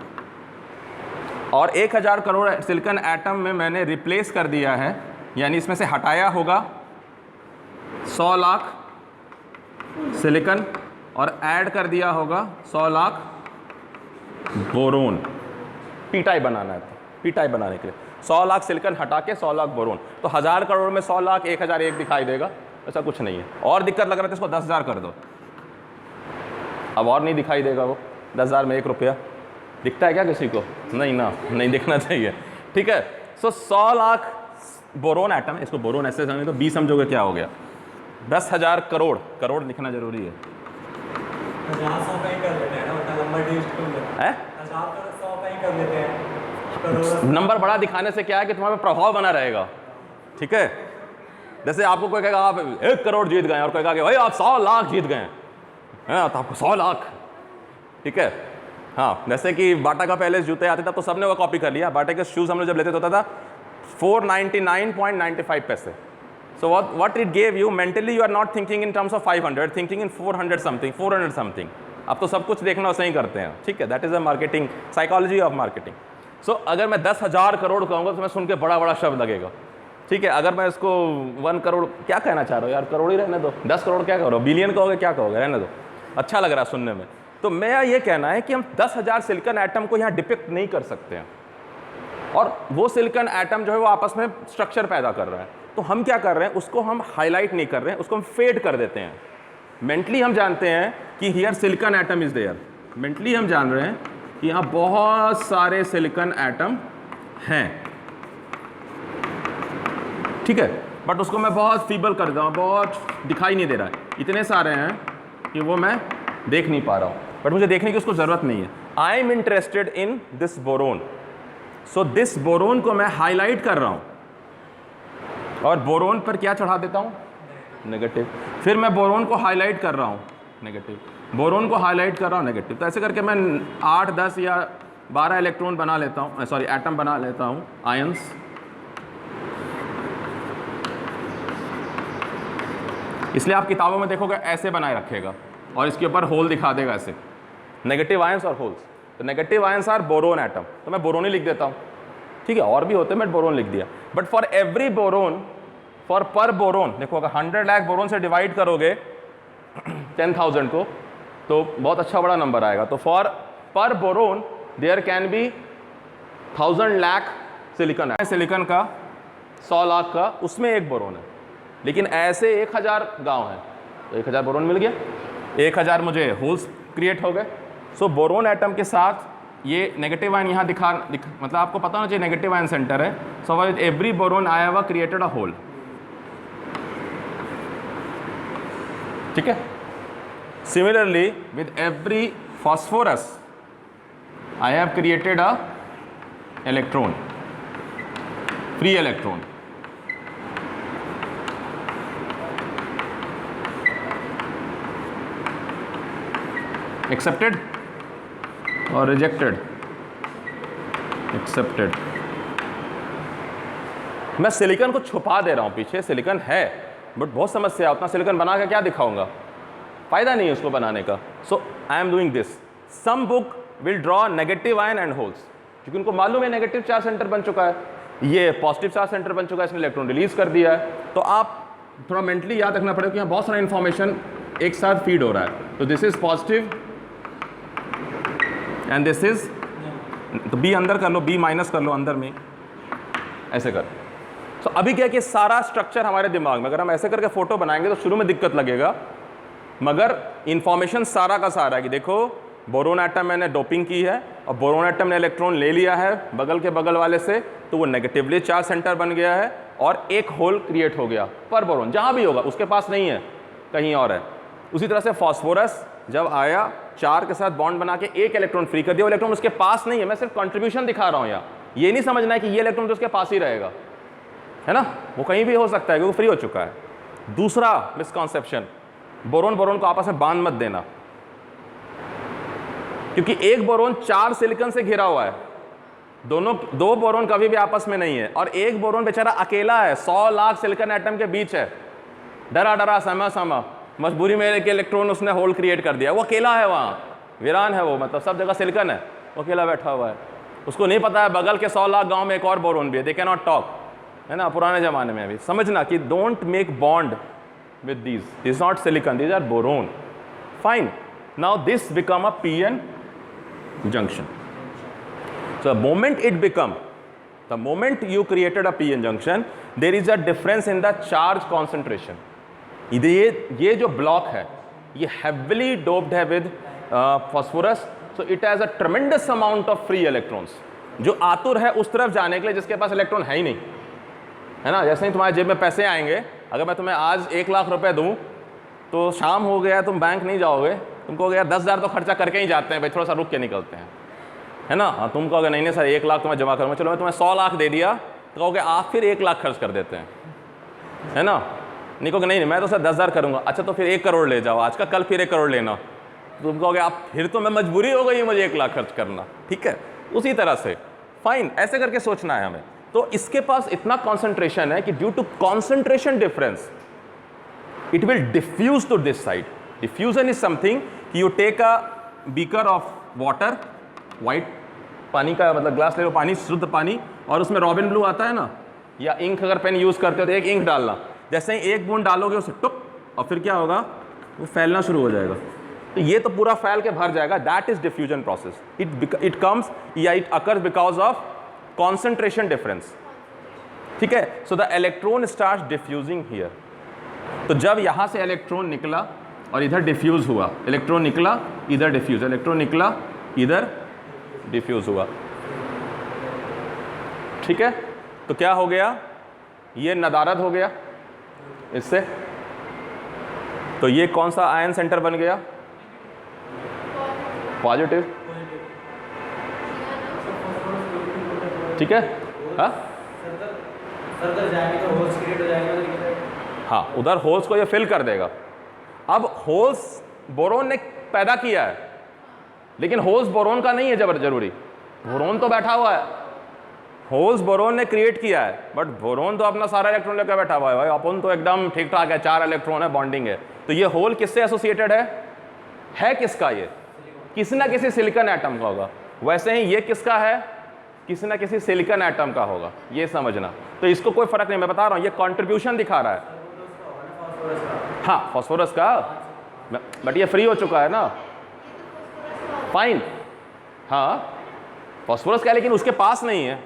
और 1000 करोड़ सिलिकॉन एटम में मैंने रिप्लेस कर दिया है, यानी इसमें से हटाया होगा 100 लाख सिलिकॉन और ऐड कर दिया होगा 100 लाख बोरोन। पी टाइप बनाना है, पी टाइप बनाने के लिए 100 लाख सिलिकॉन हटा के 100 लाख बोरोन, तो 1000 करोड़ में 100 लाख 1001 दिखाई देगा, ऐसा कुछ नहीं है। और दिक्कत लग रहा है तो इसको 10,000 कर दो, अब और नहीं दिखाई देगा वो, 10,000 में 1 रुपया दिखता है क्या किसी को, नहीं ना, नहीं दिखना चाहिए, ठीक है। सो 100 लाख बोरोन एटम, इसको बोरोन ऐसे समझे तो 20 समझोगे क्या हो गया, 10,000 करोड़, करोड़ लिखना जरूरी है, 100 का ही कर लेते हैं ना, उतना लंबा टेस्ट क्यों लेते हैं, 100 का ही कर लेते हैं। नंबर बड़ा दिखाने से क्या है कि तुम्हारे पे प्रभाव बना रहेगा, ठीक है। जैसे आपको कोई कहेगा आप 1 करोड़ जीत गए और कोई कहेगा कि भाई आप 100 लाख जीत गए हैं, तो आपको 100 लाख, ठीक है। हाँ, जैसे कि बाटा का पहले जूते आते थे तो सबने वो कॉपी कर लिया, बाटा के शूज़ हम लोग जब लेते होता था 499.95 पैसे। So what it gave you, mentally you are not thinking in terms of 500, thinking in 400 something, 400 something. अब तो सब कुछ देखना वैसे ही करते हैं, ठीक है। That is a marketing, psychology of marketing. So अगर मैं 10,000 करोड़ कहूँगा तो मैं सुन के बड़ा बड़ा शब्द लगेगा, ठीक है। अगर मैं इसको 1 करोड़, क्या कहना चाह रहे हो यार, करोड़ ही रहने दो, 10 करोड़ क्या करो, बिलियन कहोगे क्या कहोगे, रहने दो, अच्छा लग रहा है सुनने में। तो मेरा ये कहना है कि हम 10,000 सिलिकॉन एटम को यहाँ डिपिक्ट नहीं कर सकते हैं, और वो सिलिकॉन एटम जो है वो आपस में स्ट्रक्चर पैदा कर रहा है, तो हम क्या कर रहे हैं, उसको हम हाईलाइट नहीं कर रहे हैं, उसको हम फेड कर देते हैं। मेंटली हम जानते हैं कि here silicon atom is there, mentally हम जान रहे हैं कि यहाँ बहुत सारे सिलिकॉन एटम हैं, ठीक है, बट उसको मैं बहुत फीबल कर दूँ, बहुत दिखाई नहीं दे रहा है, इतने सारे हैं कि वो मैं देख नहीं पा रहा हूँ, बट मुझे देखने की उसको ज़रूरत नहीं है। I am interested in this boron, so this boron को मैं हाईलाइट कर रहा हूँ, और बोरोन पर क्या चढ़ा देता हूँ, नेगेटिव, फिर मैं बोरोन को हाईलाइट कर रहा हूँ, नेगेटिव, बोरोन को हाईलाइट कर रहा हूँ, नेगेटिव। तो ऐसे करके मैं 8, 10 या 12 इलेक्ट्रॉन बना लेता हूँ, सॉरी एटम बना लेता हूँ, आयंस। इसलिए आप किताबों में देखोगे ऐसे बनाए रखेगा, और इसके ऊपर होल दिखा देगा ऐसे, नेगेटिव आयंस और होल्स। तो negative ions are boron atom, तो मैं बोरोन ही लिख देता हूँ, ठीक है, और भी होते हैं मैं बोरोन लिख दिया। But for every boron, for per boron, देखो अगर 100 लाख बोरोन से डिवाइड करोगे 10,000 को तो बहुत अच्छा बड़ा नंबर आएगा। तो for per boron there can be 1000 lakh silicon है, सिलिकॉन का 100 लाख का, उसमें एक बोरोन है, लेकिन ऐसे 1000 गांव हैं, तो 1000 बोरोन मिल गया, 1000 मुझे होल्स क्रिएट हो गए। सो बोरोन एटम के साथ ये नेगेटिव आयन यहाँ मतलब आपको पता होना चाहिए नेगेटिव आयन सेंटर है। So with every boron I have created a hole, ठीक है। Similarly with every phosphorus I have created a electron, free electron. Accepted और रिजेक्टेड, एक्सेप्टेड। मैं सिलिकॉन को छुपा दे रहा हूं, पीछे सिलिकॉन है बट बहुत समस्या है, उतना सिलिकॉन बना के क्या दिखाऊंगा, फायदा नहीं है उसको बनाने का। So I am doing this. Some book will draw negative ion and holes, क्योंकि उनको मालूम है नेगेटिव चार्ज सेंटर बन चुका है, ये पॉजिटिव चार्ज सेंटर बन चुका है, इसने इलेक्ट्रॉन रिलीज कर दिया है। तो आप थोड़ा मेंटली याद रखना पड़ेगा कि यहाँ बहुत सारा इंफॉर्मेशन एक साथ फीड हो रहा है। तो this is positive and this is, तो बी अंदर कर लो, बी माइनस कर लो अंदर में, ऐसे कर। तो अभी क्या है कि सारा स्ट्रक्चर हमारे दिमाग में, अगर हम ऐसे करके फोटो बनाएंगे तो शुरू में दिक्कत लगेगा, मगर इंफॉर्मेशन सारा का सारा है कि देखो बोरोन एटम मैंने डोपिंग की है और बोरोन एटम ने इलेक्ट्रॉन ले लिया है बगल के बगल वाले से, तो वो नेगेटिवली चार्ज सेंटर बन गया है, और एक होल क्रिएट हो गया पर बोरॉन, जहां भी होगा, उसके पास नहीं है, कहीं और है। उसी तरह से फास्फोरस जब आया 4 के साथ बॉन्ड बना के एक इलेक्ट्रॉन फ्री कर दिया, वो इलेक्ट्रॉन उसके पास नहीं है, मैं सिर्फ कंट्रीब्यूशन दिखा रहा हूं यहाँ। ये नहीं समझना है कि ये इलेक्ट्रॉन तो उसके पास ही रहेगा, है ना, वो कहीं भी हो सकता है क्योंकि फ्री हो चुका है। दूसरा मिसकॉन्सेप्शन, बोरोन बोरोन को आपस में बांध मत देना, क्योंकि एक बोरोन 4 सिलिकॉन से घिरा हुआ है, दो बोरोन कभी भी आपस में नहीं है, और एक बोरोन बेचारा अकेला है, 100 लाख सिलिकॉन एटम के बीच है, डरा डरा समा समा, मजबूरी में एक इलेक्ट्रॉन उसने होल क्रिएट कर दिया, वो अकेला है, वहां वीरान है वो, मतलब सब जगह सिलिकॉन है, वो अकेला बैठा हुआ है, उसको नहीं पता है बगल के 100 लाख गांव में एक और बोरोन भी है, दे कैन नॉट टॉक, है ना, पुराने जमाने में भी। समझना कि don't make bond with these is not silicon, these are boron. Fine, now this become a p-n junction. So the moment you created a p-n junction, there is a difference in the charge concentration. ये जो ब्लॉक है ये heavily doped है with phosphorus, so it has a tremendous amount of free electrons, जो आतुर है उस तरफ जाने के लिए जिसके पास इलेक्ट्रॉन है ही नहीं, है ना। जैसे ही तुम्हारे जेब में पैसे आएंगे, अगर मैं तुम्हें आज 1 लाख रुपए दूं तो शाम हो गया तुम बैंक नहीं जाओगे, तुम कहोगे यार 10,000 तो खर्चा करके ही जाते हैं भाई, थोड़ा सा रुक के निकलते हैं, है ना। हाँ, तुम कहोगे नहीं सर 1 लाख तो मैं जमा करूँगा, चलो मैं तुम्हें 100 लाख दे दिया, तो कहोगे आप फिर 1 लाख खर्च कर देते हैं, है ना। नहीं कहोगे नहीं मैं तो सर 10,000 करूँगा, अच्छा तो फिर 1 करोड़ ले जाओ आज का, कल फिर 1 करोड़ लेना, तुम कहोगे आप फिर तो मैं मजबूरी हो गई मुझे 1 लाख खर्च करना, ठीक है। उसी तरह से फाइन, ऐसे करके सोचना है हमें। तो इसके पास इतना कॉन्सेंट्रेशन है कि due to concentration difference it will diffuse to this side. Diffusion is something कि you take a beaker of water, white पानी का मतलब ग्लास ले लो, पानी शुद्ध पानी, और उसमें रॉबिन ब्लू आता है ना, या इंक अगर पेन यूज़ करते हो तो एक इंक डालना, जैसे ही एक बूंद डालोगे उसे टुक, और फिर क्या होगा, वो फैलना शुरू हो जाएगा, तो ये तो पूरा फैल के भर जाएगा। That is diffusion process. It comes या it occurs because of concentration difference, ठीक है। So the electron start diffusing here. तो जब यहां से इलेक्ट्रॉन निकला और इधर डिफ्यूज हुआ, इलेक्ट्रॉन निकला इधर डिफ्यूज, इलेक्ट्रॉन निकला इधर डिफ्यूज हुआ, ठीक है। तो क्या हो गया, ये नदारद हो गया इससे, तो ये कौन सा आयन सेंटर बन गया, पॉजिटिव, ठीक है। हाँ हाँ, उधर होल्स को ये फिल कर देगा। अब होल्स बोरोन ने पैदा किया है, लेकिन होल्स बोरोन का नहीं है जरूरी, बोरोन तो बैठा हुआ है, होल्स बोरोन ने क्रिएट किया है, बट बोरोन तो अपना सारा इलेक्ट्रॉन लेकर बैठा हुआ है भाई, अपन तो एकदम ठीक ठाक है, 4 इलेक्ट्रॉन है, बॉन्डिंग है। तो ये होल किससे एसोसिएटेड है किसका, ये किसी ना किसी सिलिकॉन एटम का होगा। वैसे ही ये किसका है, किसी ना किसी सिलिकॉन एटम का होगा, ये समझना। तो इसको कोई फर्क नहीं, मैं बता रहा हूँ, ये कॉन्ट्रीब्यूशन दिखा रहा है। हाँ, फास्फोरस का, बट ये फ्री हो चुका है ना, फाइन। हाँ, फास्फोरस का, लेकिन उसके पास नहीं है।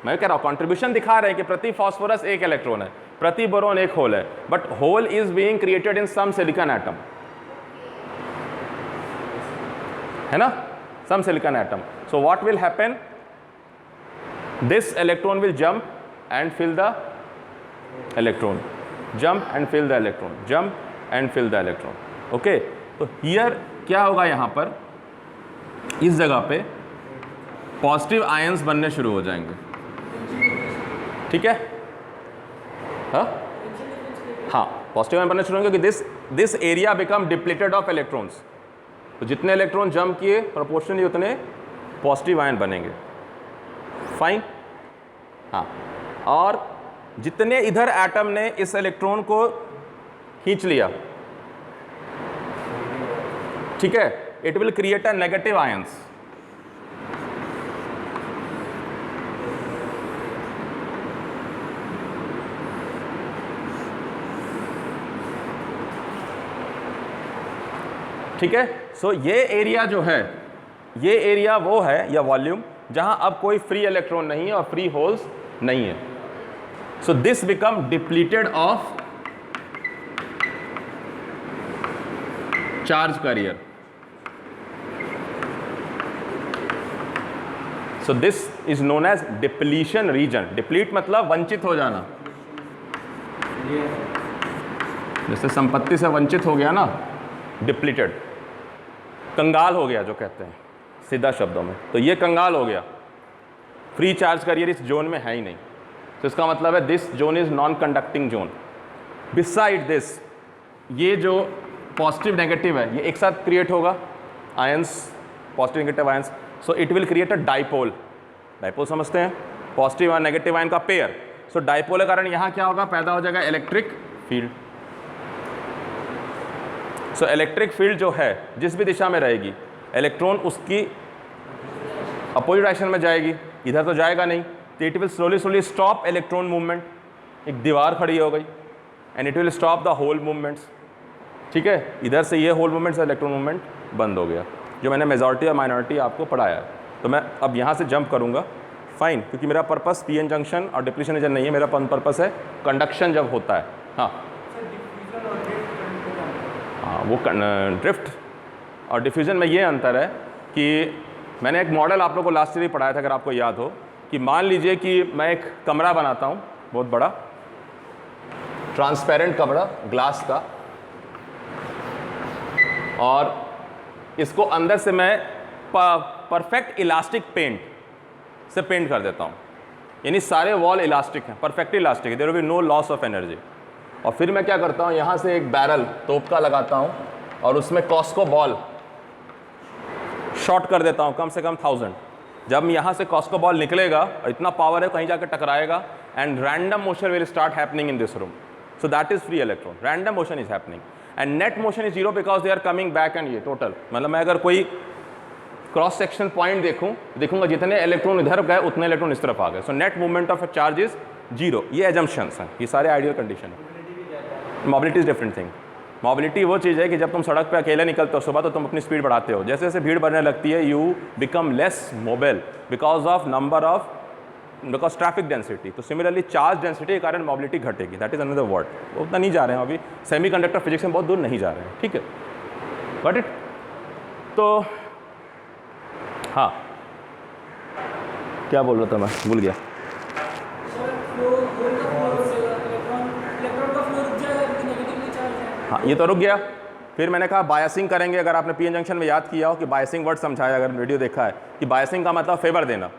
मैं कह रहा हूँ कॉन्ट्रीब्यूशन दिखा रहे हैं कि प्रति फास्फोरस 1 इलेक्ट्रॉन है, प्रति बोरोन 1 होल है, but hole is being created in some silicon atom, है ना, some silicon atom. So what will happen, this electron will jump and fill the electron, jump and fill the electron, jump and fill the electron, okay। तो here क्या होगा, यहाँ पर इस जगह पे पॉजिटिव आयंस बनने शुरू हो जाएंगे, ठीक है। हाँ, पॉजिटिव आयन बनने शुरू होंगे कि this area become depleted of electrons. तो जितने इलेक्ट्रॉन जंप किए प्रोपोर्शनली उतने पॉजिटिव आयन बनेंगे, फाइन। हाँ, और जितने इधर एटम ने इस इलेक्ट्रॉन को खींच लिया, ठीक है, it will create a negative ions. ठीक है। सो ये एरिया जो है, ये एरिया वो है या वॉल्यूम जहां अब कोई फ्री इलेक्ट्रॉन नहीं है और फ्री होल्स नहीं है। So this become depleted of charge carrier. So this is known as depletion region. Deplete मतलब वंचित हो जाना, जैसे संपत्ति से वंचित हो गया ना, डिप्लीटेड, कंगाल हो गया जो कहते हैं सीधा शब्दों में, तो ये कंगाल हो गया, फ्री चार्ज कैरियर इस जोन में है ही नहीं। तो इसका मतलब है this zone is non conducting zone. Beside this, ये जो पॉजिटिव नेगेटिव है ये एक साथ क्रिएट होगा, ions, positive negative ions, so it will create a dipole. Dipole समझते हैं, पॉजिटिव और नेगेटिव आयन का पेयर। सो डाइपोल के कारण यहाँ क्या होगा, पैदा हो जाएगा electric field. So electric field जो है जिस भी दिशा में रहेगी, इलेक्ट्रॉन उसकी अपोजिट डायरेक्शन में जाएगी, इधर तो जाएगा नहीं, तो it will slowly stop electron movement. एक दीवार खड़ी हो गई and it will stop the hole movements. ठीक है, इधर से ये होल मूवमेंट से इलेक्ट्रॉन मूवमेंट बंद हो गया, जो मैंने मेजॉरिटी और माइनॉरिटी आपको पढ़ाया है। तो मैं अब यहाँ से जंप करूँगा, फाइन, क्योंकि मेरा पर्पस पीएन जंक्शन और डिप्लीशन रीजन नहीं है, मेरा पर्पस है कंडक्शन जब होता है। हाँ हाँ, वो ड्रिफ्ट और डिफ्यूज़न में ये अंतर है कि मैंने एक मॉडल आप लोगों को लास्ट ईयर ही पढ़ाया था, अगर आपको याद हो, कि मान लीजिए कि मैं एक कमरा बनाता हूँ बहुत बड़ा, ट्रांसपेरेंट कमरा ग्लास का, और इसको अंदर से मैं परफेक्ट इलास्टिक पेंट से पेंट कर देता हूँ, यानी सारे वॉल इलास्टिक हैं, परफेक्ट इलास्टिक है, there will be no loss of energy. और फिर मैं क्या करता हूँ, यहाँ से एक बैरल तोप का लगाता हूँ और उसमें कॉस्को बॉल शॉर्ट कर देता हूँ, कम से कम 1000। जब यहाँ से कॉस्को बॉल निकलेगा और इतना पावर है कहीं जाकर टकराएगा, and random motion will start happening in this room, so that is free electron, random motion is happening and net motion is 0 because they are coming back. And ये टोटल मतलब मैं अगर कोई क्रॉस सेक्शन पॉइंट देखूंगा जितने इलेक्ट्रॉन इधर गए उतने इलेक्ट्रॉन इस तरफ आ गए, so net movement of a charge is 0। ये एजम्पशंस हैं, ये सारे आइडियल कंडीशन है। Mobility is different thing. Mobility वो चीज़ है कि जब तुम सड़क पे अकेले निकलते हो सुबह तो तुम अपनी स्पीड बढ़ाते हो, जैसे जैसे भीड़ बढ़ने लगती है you become less mobile because traffic density. तो सिमिलरली चार्ज डेंसिटी के कारण मोबिलिटी घटेगी, दैट इज अनदर वर्ड। वो उतना नहीं जा रहे हैं अभी, सेमीकंडक्टर फिजिक्स में बहुत दूर नहीं जा रहे हैं, ठीक है, गॉट इट। तो हाँ, क्या बोल रहा था मैं, भूल गया। हाँ, ये तो रुक गया। फिर मैंने कहा बायसिंग करेंगे। अगर आपने पीएन जंक्शन में याद किया हो कि बायसिंग वर्ड समझाया, अगर वीडियो देखा है कि बायसिंग का मतलब फेवर देना,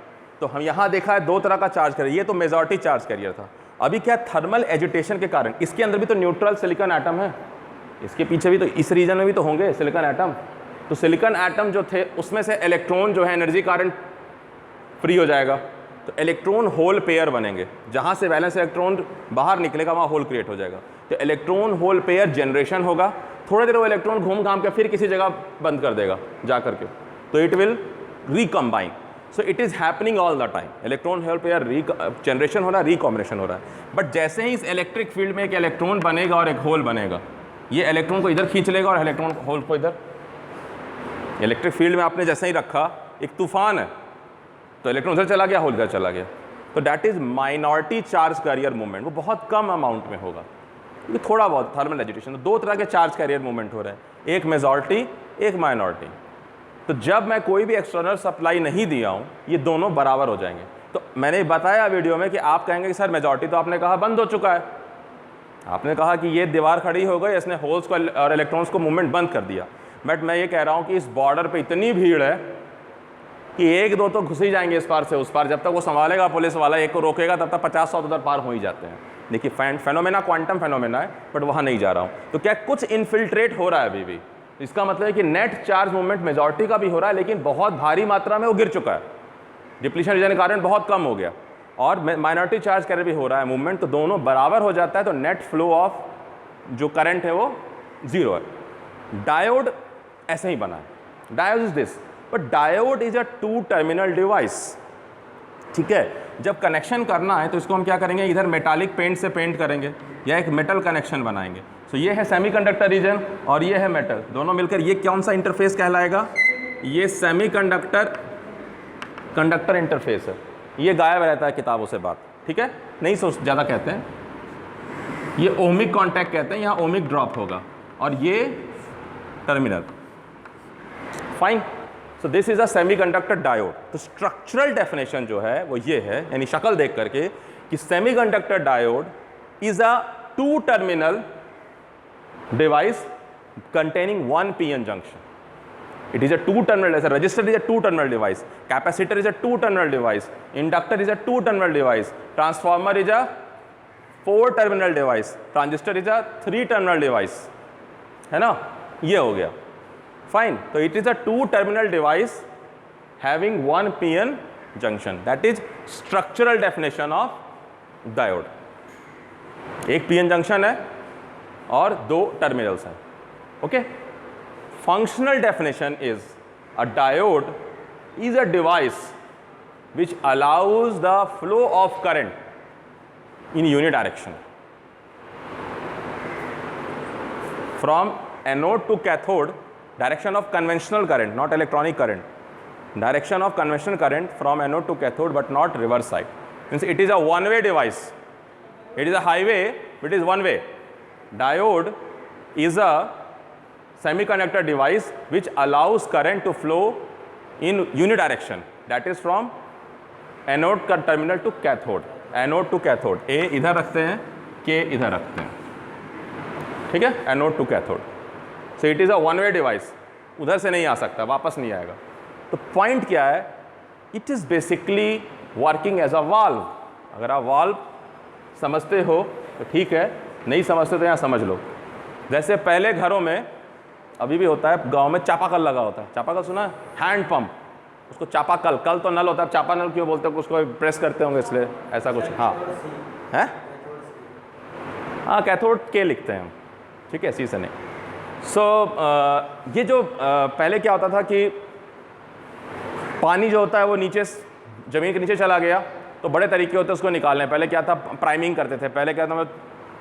तो हम यहाँ देखा है 2 तरह का चार्ज कैरियर। ये तो मेजॉरिटी चार्ज कैरियर था। अभी क्या, थर्मल एजिटेशन के कारण इसके अंदर भी तो न्यूट्रल सिलिकॉन एटम है, इसके पीछे भी तो, इस रीजन में भी तो होंगे सिलिकॉन एटम। तो सिलिकॉन एटम जो थे उसमें से इलेक्ट्रॉन जो है एनर्जी कारण फ्री हो जाएगा, तो इलेक्ट्रॉन होल पेयर बनेंगे। जहाँ से वैलेंस इलेक्ट्रॉन बाहर निकलेगा वहाँ होल क्रिएट हो जाएगा, तो इलेक्ट्रॉन होल पेयर जनरेशन होगा। थोड़ी देर वो इलेक्ट्रॉन घूम घाम के फिर किसी जगह बंद कर देगा जा करके, तो it will recombine. So it is happening all the time, electron hole pair generation हो रहा है, रिकॉम्बिनेशन हो रहा है। बट जैसे ही इस इलेक्ट्रिक फील्ड में एक इलेक्ट्रॉन बनेगा और एक होल बनेगा, ये इलेक्ट्रॉन को इधर खींच लेगा और इलेक्ट्रॉन होल को इधर। इलेक्ट्रिक फील्ड में आपने जैसे ही रखा, एक तूफान है, तो इलेक्ट्रॉन उधर चला गया, होल इधर चला गया। तो that is minority charge carrier movement. वो बहुत कम अमाउंट में होगा, क्योंकि थोड़ा बहुत थर्मल एजिटेशन। तो 2 तरह के चार्ज कैरियर मूवमेंट हो रहे हैं, एक मेजॉरिटी, एक माइनॉरिटी। तो जब मैं कोई भी एक्सटर्नल सप्लाई नहीं दिया हूँ, ये दोनों बराबर हो जाएंगे। तो मैंने बताया वीडियो में कि आप कहेंगे कि सर मेजॉरिटी तो आपने कहा बंद हो चुका है, आपने कहा कि ये दीवार खड़ी हो गई, इसने होल्स को और इलेक्ट्रॉन्स को मूवमेंट बंद कर दिया। बट मैं ये कह रहा हूँ कि इस बॉर्डर पे इतनी भीड़ है कि 1-2 तो घुस ही जाएंगे इस पार से उस पार। जब तक वो संभालेगा पुलिस वाला, एक को रोकेगा, तब तक 50-100 उधर पार हो ही जाते हैं। देखिए फेनोमेना क्वांटम फेनोमेना है, बट वहाँ नहीं जा रहा हूँ। तो क्या कुछ इन्फिल्ट्रेट हो रहा है अभी भी, इसका मतलब है कि नेट चार्ज मूवमेंट मेजॉरिटी का भी हो रहा है, लेकिन बहुत भारी मात्रा में वो गिर चुका है, डिप्लीशन रीजन के कारण बहुत कम हो गया, और माइनॉरिटी चार्ज कैरियर भी हो रहा है मूवमेंट। तो दोनों बराबर हो जाता है, तो नेट फ्लो ऑफ जो करंट है वो 0 है। डायोड ऐसे ही बना है, diode is this, but diode is a 2 terminal device, ठीक है। जब कनेक्शन करना है तो इसको हम क्या करेंगे, इधर मेटालिक पेंट से पेंट करेंगे या एक मेटल कनेक्शन बनाएंगे। सो ये है सेमीकंडक्टर रीजन और ये है मेटल, दोनों मिलकर ये कौन सा इंटरफेस कहलाएगा, ये सेमीकंडक्टर कंडक्टर इंटरफेस है। ये गायब रहता है किताबों से बात, ठीक है, नहीं सोच ज़्यादा कहते हैं। ये ओमिक कॉन्टैक्ट कहते हैं, यहाँ ओमिक ड्रॉप होगा, और ये terminal, fine. So this is a semiconductor diode. तो स्ट्रक्चरल डेफिनेशन जो है वो ये है, यानी शक्ल देख करके, कि semiconductor diode is a two terminal device containing one p-n junction. It is a two terminal device. A resistor is a two terminal device, capacitor is a two terminal device, inductor is a two terminal device, transformer is a four terminal device, transistor is a three terminal device, है ना, ये हो गया फाइन. तो it is a two terminal device having one PN junction. That is structural definition of diode. एक पीएन जंक्शन है और दो टर्मिनल्स हैं. Okay. Functional definition is a diode is a device which allows the flow of current in unidirection from anode to cathode, direction of conventional current, not electronic current, direction of conventional current from anode to cathode, but not reverse side. Means it is a one way device, it is a highway, but it is one way. Diode is a semiconductor device which allows current to flow in unidirection, that is from anode terminal to cathode. Anode to cathode, A इधर रखते हैं, के इधर रखते हैं, ठीक है, anode to cathode. So it is a one way device, उधर से नहीं आ सकता, वापस नहीं आएगा. तो पॉइंट क्या है, it is basically working as a valve. अगर आप वाल्व समझते हो तो ठीक है, नहीं समझते तो यहाँ समझ लो. जैसे पहले घरों में, अभी भी होता है, गाँव में चापाकल लगा होता है. चापाकल सुना है, हैंड पंप, उसको चापाकल, कल तो नल होता है, चापा नल क्यों बोलते हैं, उसको प्रेस करते होंगे इसलिए ऐसा कुछ. हाँ है, हाँ कैथोड के लिखते हैं हम, ठीक है, सी से नहीं. सो ये जो पहले क्या होता था कि पानी जो होता है वो नीचे ज़मीन के नीचे चला गया, तो बड़े तरीके होते हैं उसको निकालने. पहले क्या था, प्राइमिंग करते थे. पहले क्या था,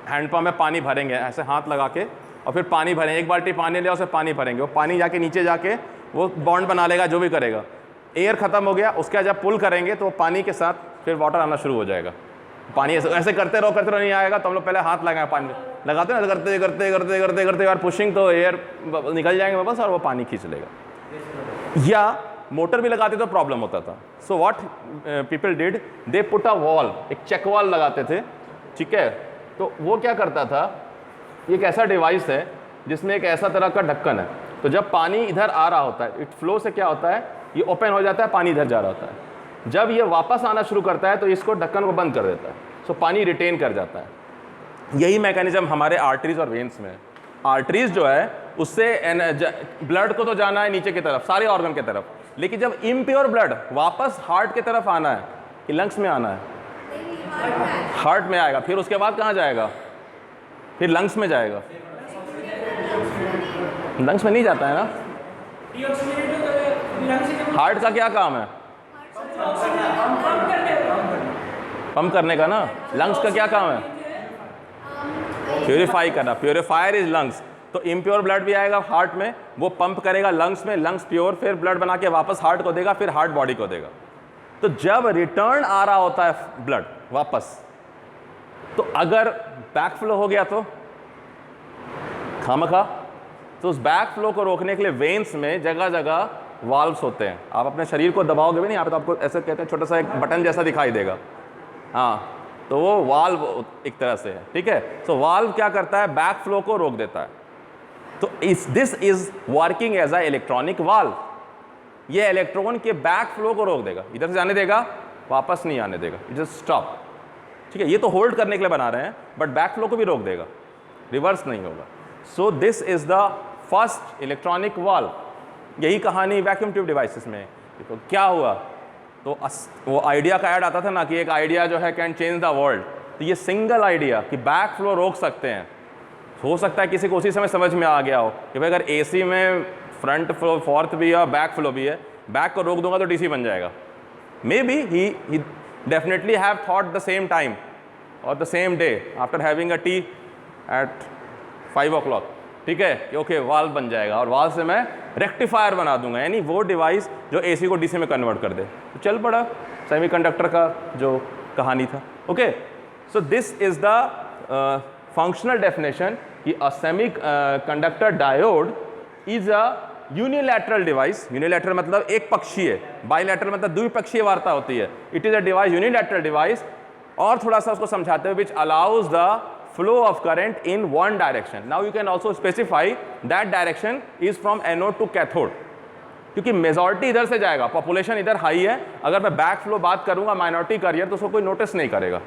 हैंडपम्प में पानी भरेंगे ऐसे हाथ लगा के, और फिर पानी भरेंगे, एक बाल्टी पानी लिया, उसे पानी भरेंगे, वो पानी जाके नीचे जाके वो बॉन्ड बना लेगा, जो भी करेगा. एयर ख़त्म हो गया, उसके बाद जब पुल करेंगे तो पानी के साथ फिर वाटर आना शुरू हो जाएगा. पानी ऐसे करते रहो नहीं आएगा, तो हम लोग पहले हाथ लगाए, पानी लगाते हैं, करते करते करते करते करते यार पुशिंग, तो एयर निकल जाएंगे वापस और वो पानी खींच लेगा. या मोटर भी लगाते तो प्रॉब्लम होता था. So what people did, they put a wall, एक चेक वॉल लगाते थे, ठीक है. तो वो क्या करता था, एक ऐसा डिवाइस है जिसमें एक ऐसा तरह का ढक्कन है, तो जब पानी इधर आ रहा होता है, इट फ्लो से क्या होता है, ये ओपन हो जाता है, पानी इधर जा रहा होता है. जब ये वापस आना शुरू करता है तो इसको ढक्कन को बंद कर देता है, सो पानी रिटेन कर जाता है. यही मैकेनिज्म हमारे आर्टरीज और वेन्स में है. आर्टरीज जो है उससे ब्लड को तो जाना है नीचे की तरफ, सारे ऑर्गन की तरफ, लेकिन जब इम्प्योर ब्लड वापस हार्ट की तरफ आना है कि लंग्स में आना है, हार्ट में आएगा, फिर उसके बाद कहाँ जाएगा, फिर लंग्स में जाएगा. लंग्स में नहीं जाता है ना. हार्ट का क्या काम है, पंप करने का ना. लंग्स का क्या काम है, प्योरीफाई करना. Purifier is lungs. तो इम्प्योर ब्लड भी आएगा हार्ट में, वो पंप करेगा लंग्स में, लंग्स प्योर फिर ब्लड बना के वापस हार्ट को देगा, फिर हार्ट बॉडी को देगा. तो जब रिटर्न आ रहा होता है ब्लड वापस, तो अगर बैक फ्लो हो गया तो खामखा. तो उस बैक फ्लो को रोकने के लिए वेन्स में जगह जगह वाल्व्स होते हैं. आप अपने शरीर को दबाओगे भी नहीं, यहाँ पे तो आपको ऐसे कहते हैं, छोटा सा एक बटन जैसा दिखाई देगा. हाँ, तो वो वाल्व एक तरह से है, ठीक है. सो वाल्व क्या करता है, बैक फ्लो को रोक देता है. तो this is working as a electronic valve. ये इलेक्ट्रॉन के बैक फ्लो को रोक देगा, इधर से जाने देगा, वापस नहीं आने देगा, इट जस्ट स्टॉप, ठीक है. ये तो होल्ड करने के लिए बना रहे हैं, बट बैक फ्लो को भी रोक देगा, रिवर्स नहीं होगा. सो this is the first electronic valve. यही कहानी वैक्यूम ट्यूब डिवाइसेस में. तो क्या हुआ, तो वो आइडिया का ऐड आता था ना कि एक आइडिया जो है कैन चेंज द वर्ल्ड. तो ये सिंगल आइडिया कि बैक फ्लो रोक सकते हैं, हो सकता है किसी को उसी समय समझ में आ गया हो कि भाई अगर एसी में फ्रंट फ्लो फोर्थ भी है और बैक फ्लो भी है, बैक को रोक दूंगा तो डीसी बन जाएगा. Maybe he definitely have thought the same time और the same day after having a tea at 5 o'clock, ठीक है, कि ओके वाल्व बन जाएगा और वाल्व से मैं रेक्टिफायर बना दूंगा, यानी वो डिवाइस जो एसी को डीसी में कन्वर्ट कर दे. तो चल पड़ा सेमीकंडक्टर का जो कहानी था. Okay, so this is the functional definition कि a semiconductor diode is a unilateral device. Unilateral मतलब एक पक्षीय, बाइलैटरल मतलब द्विपक्षीय वार्ता होती है. It is a device, unilateral device. और थोड़ा सा उसको समझाते हुए, which allows the flow of current in one direction. Now you can also specify that direction is from anode to cathode, क्योंकि मेजॉरिटी इधर से जाएगा, पॉपुलेशन इधर हाई है, अगर मैं बैक फ्लो बात करूंगा माइनॉरिटी करियर तो उसको कोई नोटिस नहीं करेगा,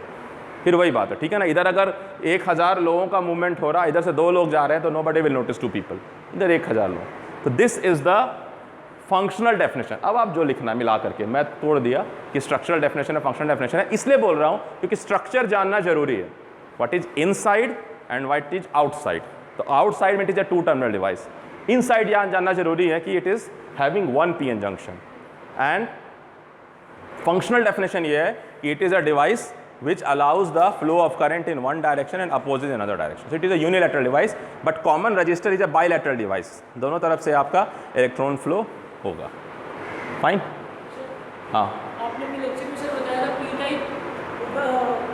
फिर वही बात है, ठीक है ना। इधर अगर 1000 लोगों का मूवमेंट हो रहा है, इधर से 2 लोग जा रहे हैं तो nobody will notice 2 people, इधर 1000 लोग। तो this is the functional definition. अब आप जो लिखना है मिला करके, मैं तोड़ दिया कि स्ट्रक्चरल डेफिनेशन है, फंक्शनल डेफिनेशन है, इसलिए बोल रहा हूं क्योंकि स्ट्रक्चर जानना जरूरी है। What is inside and what is outside. तो आउटसाइड में it is a 2 terminal device, inside जानना जरूरी है कि it is having 1 PN junction. And functional definition ये है कि it is a device which allows the flow of current in one direction and opposes in another direction. So it is a unilateral device, but common register is a bilateral device. दोनों तरफ से आपका इलेक्ट्रॉन फ्लो होगा। फाइन। हाँ, आपने भी लेक्चर में सर बताया था P type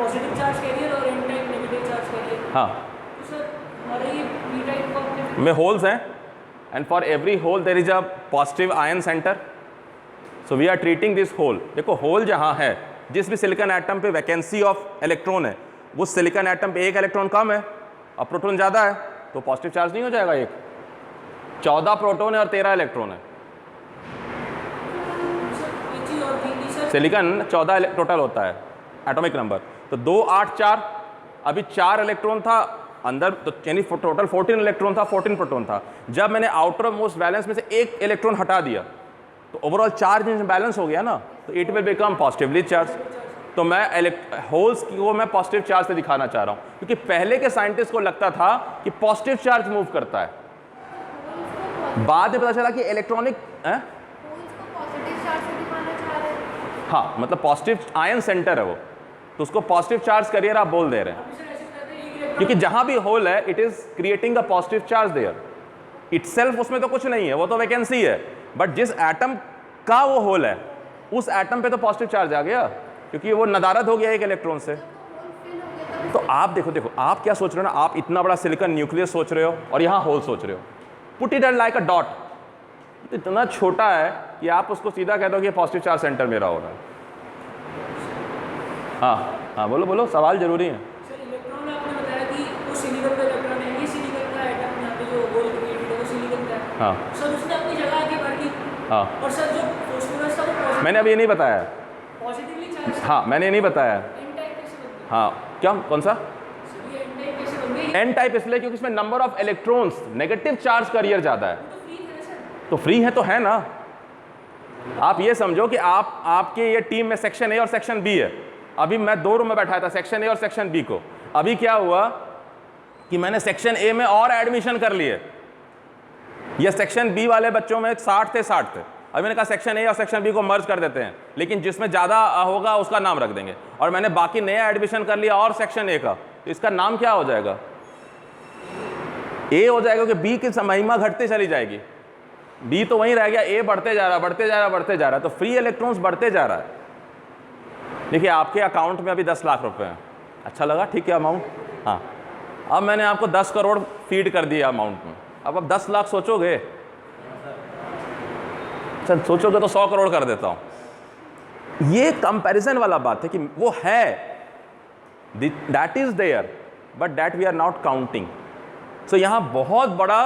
positive charge carrier और N type negative charge carrier. हाँ, तो सर हमारा ये पी टाइप को आपने में होल्स हैं and for every hole there is a positive ion centre. So we are treating this hole. देखो होल जहाँ है, जिस भी सिलिकॉन एटम पे वैकेंसी ऑफ इलेक्ट्रॉन है, वो सिलिकॉन एटम पे 1 इलेक्ट्रॉन कम है और प्रोटॉन ज़्यादा है, तो पॉजिटिव चार्ज नहीं हो जाएगा। 14 प्रोटॉन है और 13 इलेक्ट्रॉन है। सिलिकॉन 14 टोटल होता है एटॉमिक नंबर, तो 2 8 4, अभी 4 इलेक्ट्रॉन था अंदर, तो यानी टोटल 14 इलेक्ट्रॉन था, 14 प्रोटॉन था। जब मैंने आउटर मोस्ट बैलेंस में से 1 इलेक्ट्रॉन हटा दिया तो ओवरऑल चार्ज बैलेंस हो गया ना, तो it will become positively charge. तो मैं होल्स को मैं पॉजिटिव चार्ज से दिखाना चाह रहा हूँ, क्योंकि पहले के साइंटिस्ट को लगता था कि पॉजिटिव चार्ज मूव करता है, बाद में पता चला कि इलेक्ट्रॉनिक हाँ, मतलब पॉजिटिव आयन सेंटर है वो, तो उसको पॉजिटिव चार्ज करियर आप बोल दे रहे हैं, क्योंकि जहां भी होल है it is creating a positive charge there itself, उसमें तो कुछ नहीं है, वो तो वैकेंसी है, बट जिस एटम का वो होल है उस एटम पे तो पॉजिटिव चार्ज आ गया, क्योंकि वो नदारद हो गया 1 इलेक्ट्रॉन से। तो आप देखो आप क्या सोच रहे हो ना, आप इतना बड़ा सिलिकॉन न्यूक्लियस सोच रहे हो और यहाँ होल सोच रहे हो, put it like a dot, तो इतना छोटा है कि आप उसको सीधा कह दो कि पॉजिटिव चार्ज सेंटर मेरा हो रहा है। हाँ हाँ, बोलो सवाल जरूरी है। सर इलेक्ट्रॉन आपने बताया कि वो सिलिकॉन का इलेक्ट्रॉन है, ये सिलिकॉन का एटम यहाँ पे जो होल क्रिएटेड है वो सिलिकॉन का है। हाँ सर उसने अपनी जगह आगे बढ़ गई। हाँ, और सर जो फॉस्फोरस था वो मैंने अभी ये नहीं बताया। Positively charge. हाँ, मैंने ये नहीं बताया। एन टाइप कैसे बन गई? हाँ, क्या कौन सा सर ये एन टाइप कैसे बन गई? N type? इसलिए क्योंकि इसमें number of electrons, negative charge carrier ज़्यादा है। तो फ्री है ना सर? तो फ्री है तो है ना। आप ये समझो कि आपके ये टीम में सेक्शन ए और सेक्शन बी है। अभी मैं 2 रूम में बैठा था, सेक्शन ए और सेक्शन बी को। अभी क्या हुआ कि मैंने सेक्शन ए में और एडमिशन कर लिए, या सेक्शन बी वाले बच्चों में 60 थे। अभी मैंने कहा सेक्शन ए और सेक्शन बी को मर्ज कर देते हैं, लेकिन जिसमें ज़्यादा होगा उसका नाम रख देंगे, और मैंने बाकी नया एडमिशन कर लिया और सेक्शन ए का, तो इसका नाम क्या हो जाएगा? ए हो जाएगा, क्योंकि बी की महिमा घटती चली जाएगी। बी तो वहीं रह गया, ए बढ़ते जा रहा है, तो फ्री इलेक्ट्रॉन्स बढ़ते जा रहा है। देखिए आपके अकाउंट में अभी 10 लाख रुपए हैं, अच्छा लगा, ठीक है अमाउंट। हाँ, अब मैंने आपको 10 करोड़ फीड कर दिया अमाउंट में, अब आप 10 लाख सोचोगे? चल सोचोगे तो 100 करोड़ कर देता हूं। ये कंपैरिजन वाला बात है कि वो है, that is there, but that we are not counting. So यहां बहुत बड़ा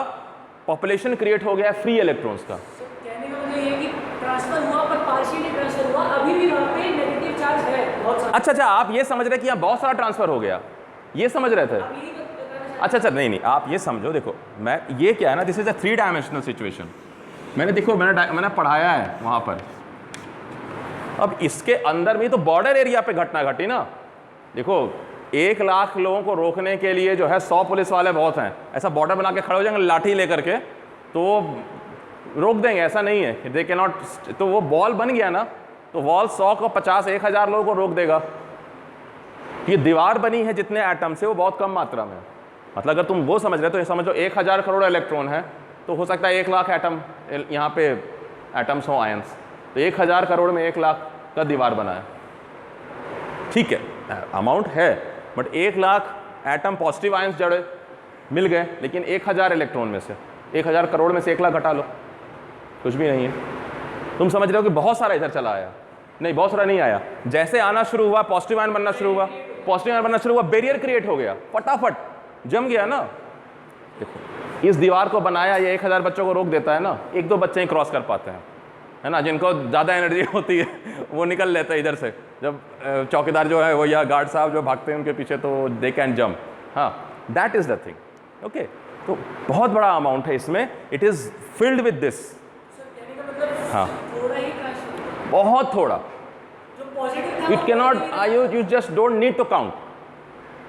पॉपुलेशन क्रिएट हो गया है फ्री इलेक्ट्रॉन्स का। कहने का मतलब ये है कि ट्रांसफर हुआ पर पार्शियली ट्रांसफर हुआ, अभी भी वहाँ पे नेगेटिव चार्ज है बहुत सारा। अच्छा, आप ये समझ रहे कि यहाँ बहुत सारा ट्रांसफर हो गया, ये समझ रहे थे? आप यही बताना चाहते अच्छा, नहीं, आप ये समझो, देखो मैं ये क्या है ना, this is a 3 dimensional situation. मैंने पढ़ाया है वहाँ पर। अब इसके अंदर भी तो बॉर्डर एरिया पे घटना घटी ना। देखो 1 लाख लोगों को रोकने के लिए जो है 100 पुलिस वाले बहुत हैं, ऐसा बॉर्डर बना के खड़े हो जाएंगे लाठी लेकर के तो रोक देंगे, ऐसा नहीं है, दे कैन नॉट। तो वो वॉल बन गया ना, तो वॉल 100 को 50 1000 लोगों को रोक देगा। ये दीवार बनी है जितने एटम से, वो बहुत कम मात्रा में, मतलब अगर तुम वो समझ रहे तो ये समझो 1000 करोड़ इलेक्ट्रॉन है, तो हो सकता है 1 लाख एटम यहाँ पे एटम्स हो, आयंस, तो 1000 करोड़ में 1 लाख का दीवार बना है, ठीक है, अमाउंट है, but 1 lakh atom positive ions जड़े मिल गए, लेकिन 1000 इलेक्ट्रॉन में से 1000 करोड़ में से 1 लाख घटा लो, कुछ भी नहीं है। तुम समझ रहे हो कि बहुत सारा इधर चला आया, नहीं बहुत सारा नहीं आया, जैसे आना शुरू हुआ पॉजिटिव आयन बनना शुरू हुआ, पॉजिटिव बनना शुरू हुआ, बैरियर क्रिएट हो गया, फटाफट जम गया ना। देखो इस दीवार को बनाया, ये 1000 बच्चों को रोक देता है ना, 1-2 बच्चे ही क्रॉस कर पाते हैं, है ना, जिनको ज़्यादा एनर्जी होती है वो निकल लेते हैं इधर से। जब चौकीदार जो है वो या गार्ड साहब जो भागते हैं उनके पीछे, तो दे कैन जम्प। हाँ, that is the thing. Okay, तो बहुत बड़ा अमाउंट है इसमें, it is filled with this. हाँ, थोड़ा ही ट्रांसफर, बहुत थोड़ा, जो पॉजिटिव था it can not, you just don't need to count.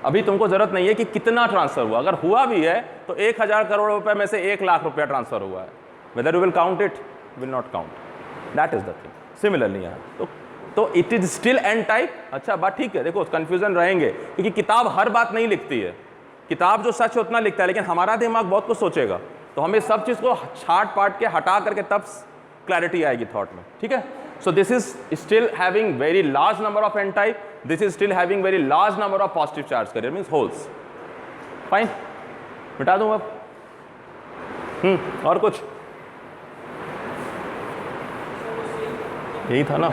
अभी तुमको जरूरत नहीं है कि कितना ट्रांसफर हुआ, अगर हुआ भी है तो 1000 करोड़ रुपए में से 1 लाख रुपया ट्रांसफर हुआ है। Whether you will count it, will not count, that is the thing. Similarly यहाँ तो it is still an type. अच्छा बात ठीक है, देखो कंफ्यूजन रहेंगे क्योंकि किताब हर बात नहीं लिखती है, किताब जो सच है उतना लिखता है, लेकिन हमारा दिमाग बहुत कुछ सोचेगा, तो हमें सब चीज़ को छाट पाट के हटा करके तब क्लैरिटी आएगी थॉट में, ठीक है। So this is still having very large number of n type. This is still having very large number of positive charge carrier, means holes. Fine. मिटा दूँ अब? और कुछ? यही था ना?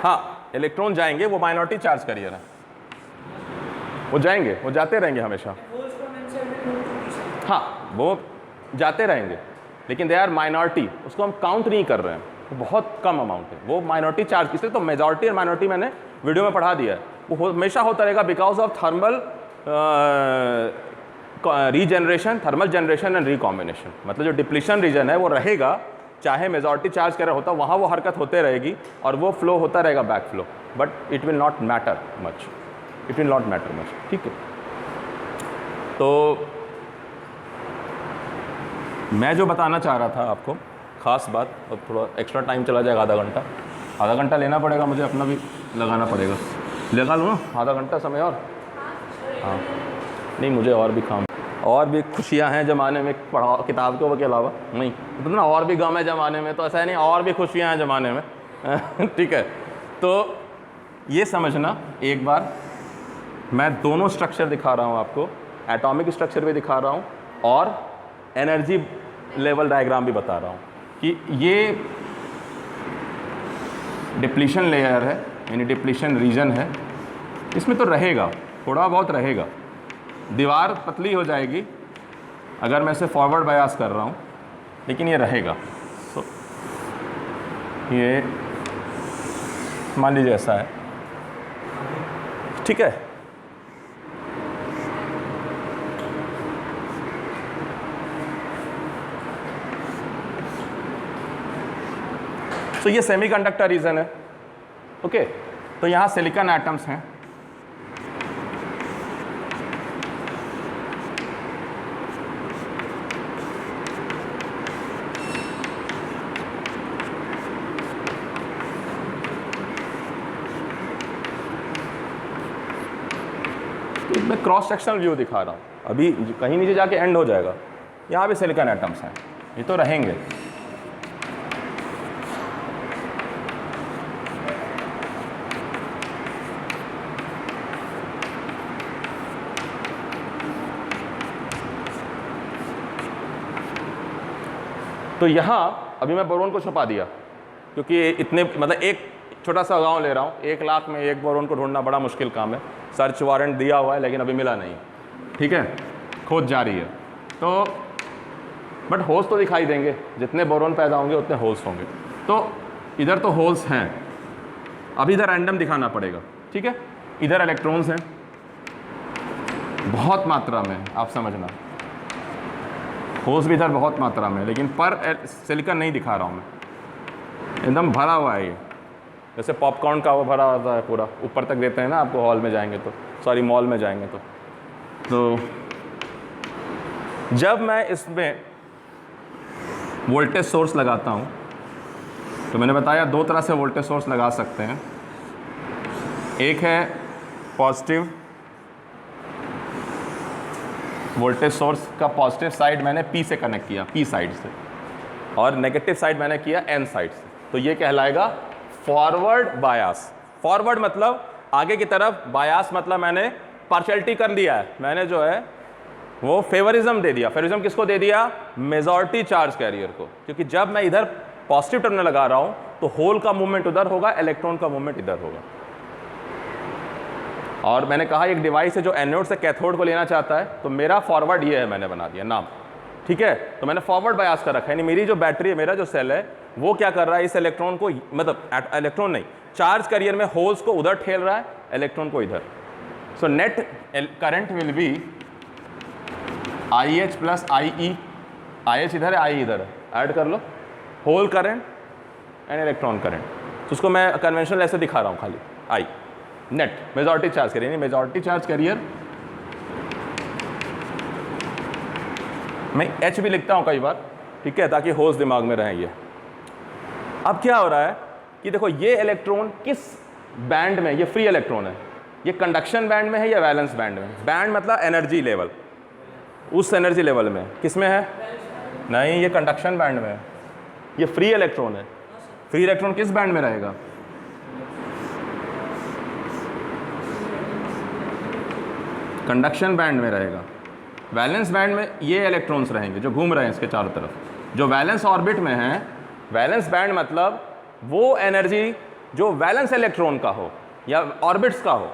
हाँ, इलेक्ट्रॉन जाएंगे, वो माइनॉरिटी चार्ज कैरियर है, वो जाएंगे, वो जाते रहेंगे हमेशा। हाँ, वो जाते रहेंगे, लेकिन दे आर माइनॉरिटी, उसको हम काउंट नहीं कर रहे हैं, वो बहुत कम अमाउंट है, वो माइनॉरिटी चार्ज। इसलिए तो मेजॉरिटी और माइनॉरिटी मैंने वीडियो में पढ़ा दिया है, वो हमेशा होता रहेगा because of thermal regeneration, thermal generation and recombination. मतलब जो डिप्लीशन रीजन है वो रहेगा, चाहे मेजॉरिटी चार्ज कर होता वहाँ वो हरकत होते रहेगी और वो फ्लो होता रहेगा back flow, but it will not matter much, it will not matter much, ठीक है। तो मैं जो बताना चाह रहा था आपको ख़ास बात, और थोड़ा एक्स्ट्रा टाइम चला जाएगा, आधा घंटा लेना पड़ेगा मुझे, अपना भी लगाना पड़ेगा, लगा लूँ ना आधा घंटा समय और। हाँ नहीं, मुझे और भी काम, और भी खुशियाँ हैं ज़माने में, पढ़ा किताब के अलावा नहीं, तो ना और भी गम है ज़माने में, तो ऐसा है नहीं, और भी खुशियाँ हैं ज़माने में ठीक है। तो ये समझना एक बार, मैं दोनों स्ट्रक्चर दिखा रहा हूँ आपको, एटॉमिक स्ट्रक्चर भी दिखा रहा हूँ और एनर्जी लेवल डायग्राम भी बता रहा हूँ कि ये डिप्लीशन लेयर है, यानी डिप्लीशन रीजन है, इसमें तो रहेगा, थोड़ा बहुत रहेगा, दीवार पतली हो जाएगी अगर मैं इसे फॉरवर्ड बायास कर रहा हूँ, लेकिन ये रहेगा। तो ये मान लीजिए ऐसा है, ठीक है। तो ये सेमीकंडक्टर रीजन है, ओके। तो यहाँ सिलिकॉन एटम्स हैं, मैं क्रॉस सेक्शनल व्यू दिखा रहा हूँ, अभी कहीं नीचे जाके एंड हो जाएगा। यहाँ भी सिलिकॉन एटम्स हैं, ये तो रहेंगे। तो यहाँ अभी मैं बोरोन को छुपा दिया, क्योंकि इतने मतलब एक छोटा सा गांव ले रहा हूँ, 1 लाख में एक बोरोन को ढूंढना बड़ा मुश्किल काम है। सर्च वारंट दिया हुआ है लेकिन अभी मिला नहीं, ठीक है, खोज जारी है। तो बट होल्स तो दिखाई देंगे, जितने बोरोन पैदा होंगे उतने होल्स होंगे। तो इधर तो होल्स हैं, अभी इधर रैंडम दिखाना पड़ेगा, ठीक है। इधर इलेक्ट्रॉन्स हैं बहुत मात्रा में, आप समझना, होल्स भी इधर बहुत मात्रा में, लेकिन पर सिलिकॉन नहीं दिखा रहा हूँ मैं, एकदम भरा हुआ है ये, जैसे पॉपकॉर्न का वो भरा होता है पूरा, ऊपर तक देते हैं ना आपको हॉल में जाएंगे तो, सॉरी मॉल में जाएंगे तो जब मैं इसमें वोल्टेज सोर्स लगाता हूँ, तो मैंने बताया 2 तरह से वोल्टेज सोर्स लगा सकते हैं। एक है पॉजिटिव वोल्टेज सोर्स का पॉजिटिव साइड मैंने P से कनेक्ट किया, P साइड से, और नेगेटिव साइड मैंने किया N साइड से, तो ये कहलाएगा फॉरवर्ड बायास। फॉरवर्ड मतलब आगे की तरफ, बायास मतलब मैंने पार्शियलिटी कर लिया है, मैंने जो है वो फेवरिज्म दे दिया। फेवरिज्म किसको दे दिया? मेजॉरिटी चार्ज कैरियर को, क्योंकि जब मैं इधर पॉजिटिव टर्मिनल लगा रहा हूं तो होल का मूवमेंट उधर होगा, इलेक्ट्रॉन का मूवमेंट इधर होगा। और मैंने कहा एक डिवाइस है जो एनोड से कैथोड को लेना चाहता है, तो मेरा फॉरवर्ड ये है, मैंने बना दिया नाम, ठीक है। तो मैंने फॉरवर्ड बायस कर रखा है, यानी मेरी जो बैटरी है, मेरा जो सेल है, वो क्या कर रहा है, इस इलेक्ट्रॉन को, मतलब इलेक्ट्रॉन नहीं, चार्ज कैरियर में होल्स को उधर ठेल रहा है, इलेक्ट्रॉन को इधर। So net current will be IH plus IE, IH इधर है, IE इधर है, ऐड कर लो, hole current and electron current. तो उसको मैं कन्वेंशनल ऐसे दिखा रहा हूँ खाली, I net majority charge career, majority charge career मैं H भी लिखता हूँ कई बार, ठीक है, ताकि होल्स दिमाग में रहें। ये अब क्या हो रहा है कि देखो ये इलेक्ट्रॉन किस बैंड में, ये फ्री इलेक्ट्रॉन है, ये कंडक्शन बैंड में है या वैलेंस बैंड में? बैंड मतलब एनर्जी लेवल, उस एनर्जी लेवल में किस में है? नहीं, ये कंडक्शन बैंड में है, ये फ्री इलेक्ट्रॉन है। फ्री इलेक्ट्रॉन किस बैंड में रहेगा? कंडक्शन बैंड में रहेगा। वैलेंस बैंड में ये इलेक्ट्रॉन्स रहेंगे जो घूम रहे हैं इसके चारों तरफ, जो वैलेंस ऑर्बिट में हैं। वैलेंस बैंड मतलब वो एनर्जी जो वैलेंस इलेक्ट्रॉन का हो या ऑर्बिट्स का हो,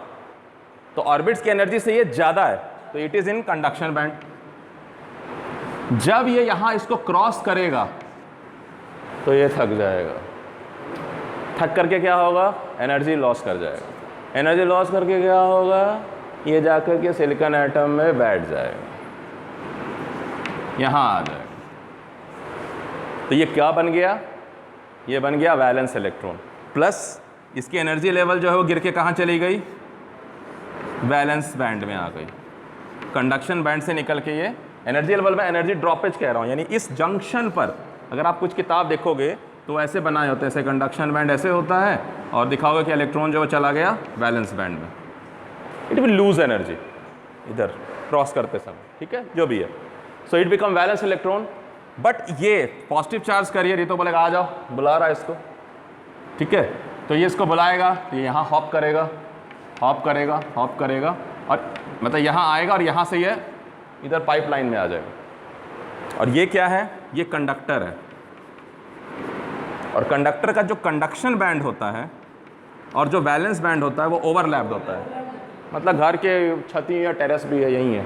तो ऑर्बिट्स की एनर्जी से ये ज़्यादा है, तो it is in conduction band. जब ये यहाँ इसको क्रॉस करेगा तो ये थक जाएगा, थक करके क्या होगा? एनर्जी लॉस कर जाएगा। एनर्जी लॉस करके क्या होगा? ये जाकर के सिलिकॉन एटम में बैठ जाएगा, यहाँ आ जाएगा। तो ये क्या बन गया? ये बन गया वैलेंस इलेक्ट्रॉन, प्लस इसकी एनर्जी लेवल जो है वो गिर के कहाँ चली गई? वैलेंस बैंड में आ गई। कंडक्शन बैंड से निकल के ये एनर्जी लेवल में एनर्जी ड्रॉपेज कह रहा हूँ, यानी इस जंक्शन पर अगर आप कुछ किताब देखोगे तो ऐसे बनाए होते हैं, ऐसे कंडक्शन बैंड ऐसे होता है, और दिखाओगे कि इलेक्ट्रॉन जो चला गया वैलेंस बैंड में, इट विल लूज एनर्जी इधर क्रॉस करते समय, ठीक है, जो भी है। So it become valence electron. But ये पॉजिटिव चार्ज करियर, ये तो बोलेगा आ जाओ, बुला रहा है इसको, ठीक है, तो ये इसको बुलाएगा, तो ये यहाँ हॉप करेगा, हॉप करेगा, हॉप करेगा, और मतलब यहाँ आएगा और यहाँ से ये इधर पाइपलाइन में आ जाएगा। और ये क्या है? ये कंडक्टर है, और कंडक्टर का जो कंडक्शन बैंड होता है और जो वैलेंस बैंड होता है वो ओवरलैप्ड होता है। मतलब घर के छती या टेरेस भी है, यही है,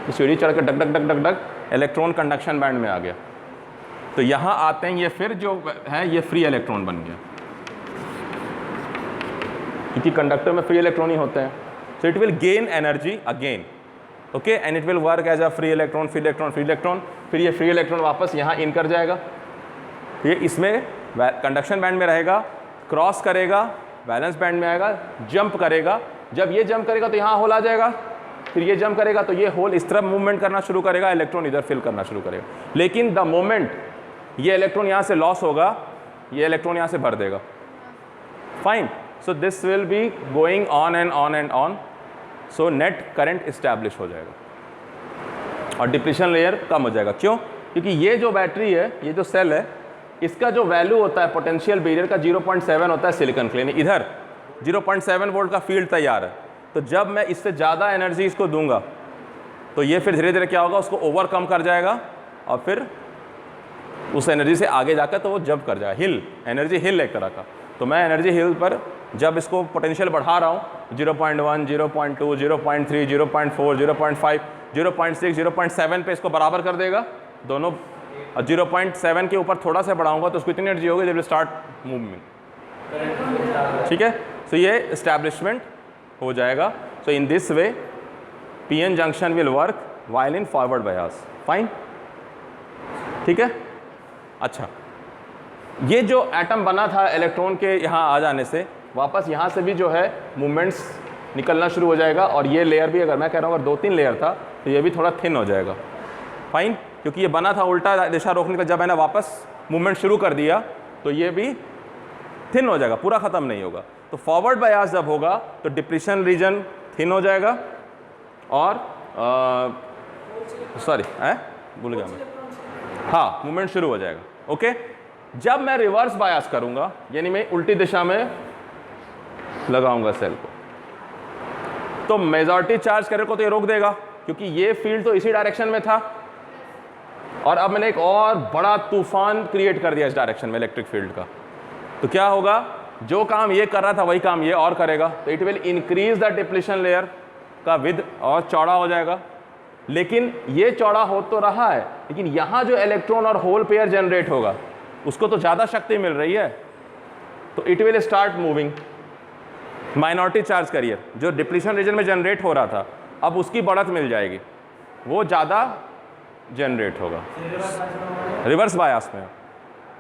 तो सीढ़ी चढ़ K duck duck duck duck duck electron conduction band में आ गया, तो यहाँ आते हैं ये फिर जो है ये फ्री इलेक्ट्रॉन बन गया, क्योंकि कंडक्टर में फ्री इलेक्ट्रॉन ही होते हैं। So it will gain energy again, okay, and it will work as a free electron, free electron, free electron. फिर ये फ्री इलेक्ट्रॉन वापस यहाँ इन कर जाएगा, ये इसमें कंडक्शन बैंड में रहेगा, क्रॉस करेगा, वैलेंस बैंड में आएगा, जंप करेगा। जब ये जंप करेगा तो यहाँ होल आ जाएगा, फिर ये जंप करेगा तो ये होल इस तरफ मूवमेंट करना शुरू करेगा, इलेक्ट्रॉन इधर फिल करना शुरू करेगा। लेकिन द मोमेंट ये इलेक्ट्रॉन यहाँ से लॉस होगा, ये इलेक्ट्रॉन यहाँ से भर देगा। Fine, so this will be going on and on and on, so net current establish हो जाएगा और डिप्लीशन लेयर कम हो जाएगा। क्यों? क्योंकि ये जो बैटरी है, ये जो सेल है, इसका जो वैल्यू होता है पोटेंशियल बैरियर का 0.7 होता है सिलिकॉन के लिए। इधर 0.7 वोल्ट का फील्ड तैयार है, तो जब मैं इससे ज़्यादा एनर्जी इसको दूंगा तो ये फिर धीरे धीरे क्या होगा, उसको ओवरकम कर जाएगा और फिर उस एनर्जी से आगे जाकर तो वो जंप कर जाएगा, हिल, एनर्जी हिल एक तरह का। तो मैं एनर्जी हिल पर जब इसको पोटेंशियल बढ़ा रहा हूँ 0.1, 0.2, 0.3, 0.4, 0.5, 0.6, 0.7 पे इसको बराबर कर देगा दोनों, और 0.7 के ऊपर थोड़ा सा बढ़ाऊंगा तो उसको इतनी एनर्जी होगी जब स्टार्ट मूवमेंट, ठीक है। सो ये इस्टेब्लिशमेंट हो जाएगा। So in this way PN junction will work while in forward bias. Fine, ठीक है। अच्छा, ये जो एटम बना था इलेक्ट्रॉन के यहाँ आ जाने से, वापस यहाँ से भी जो है मूवमेंट्स निकलना शुरू हो जाएगा, और ये लेयर भी, अगर मैं कह रहा हूँ अगर 2-3 लेयर था तो ये भी थोड़ा थिन हो जाएगा। फाइन, क्योंकि ये बना था उल्टा दिशा रोकने का, जब मैंने वापस मूवमेंट शुरू कर दिया तो ये भी थिन हो जाएगा, पूरा ख़त्म नहीं होगा। तो फॉरवर्ड बायस जब होगा तो डिप्लीशन रीजन थिन हो जाएगा, और सॉरी भूल गया मैं, हाँ, मूवमेंट शुरू हो जाएगा, ओके। जब मैं रिवर्स बायस करूंगा, यानी मैं उल्टी दिशा में लगाऊंगा सेल को, तो मेजॉरिटी चार्ज कैरियर को तो ये रोक देगा, क्योंकि ये फील्ड तो इसी डायरेक्शन में था, और अब मैंने एक और बड़ा तूफान क्रिएट कर दिया इस डायरेक्शन में इलेक्ट्रिक फील्ड का। तो क्या होगा, जो काम ये कर रहा था वही काम ये और करेगा, तो it will increase the depletion layer का विद और चौड़ा हो जाएगा। लेकिन ये चौड़ा हो तो रहा है, लेकिन यहाँ जो इलेक्ट्रॉन और होल पेयर जनरेट होगा उसको तो ज़्यादा शक्ति मिल रही है, तो it will start moving. Minority charge carrier जो डिप्लीशन रीजन में जनरेट हो रहा था, अब उसकी बढ़त मिल जाएगी, वो ज़्यादा जनरेट होगा। रिवर्स बायस में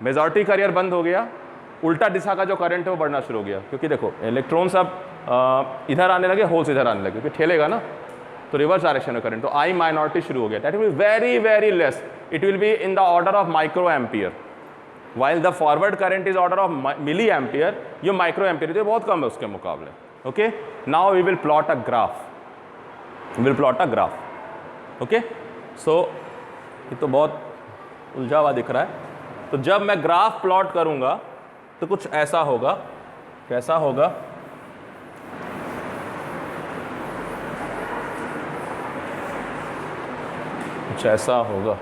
मेजॉरिटी कैरियर बंद हो गया, उल्टा दिशा का जो करंट है वो बढ़ना शुरू हो गया, क्योंकि देखो इलेक्ट्रॉन्स अब इधर आने लगे, होल्स इधर आने लगे, क्योंकि ठेलेगा ना, तो रिवर्स डायरेक्शन में करंट, तो आई माइनॉरिटी शुरू हो गया। That will be very very less, it will be in the order of micro ampere, while the forward current is order of milli ampere, ये माइक्रो एम्पियर जो बहुत कम है उसके मुकाबले। Okay, now we will plot a graph, okay. So ये तो बहुत उलझा हुआ दिख रहा है, तो जब मैं ग्राफ प्लॉट करूंगा तो कुछ ऐसा होगा। कैसा होगा, कुछ ऐसा होगा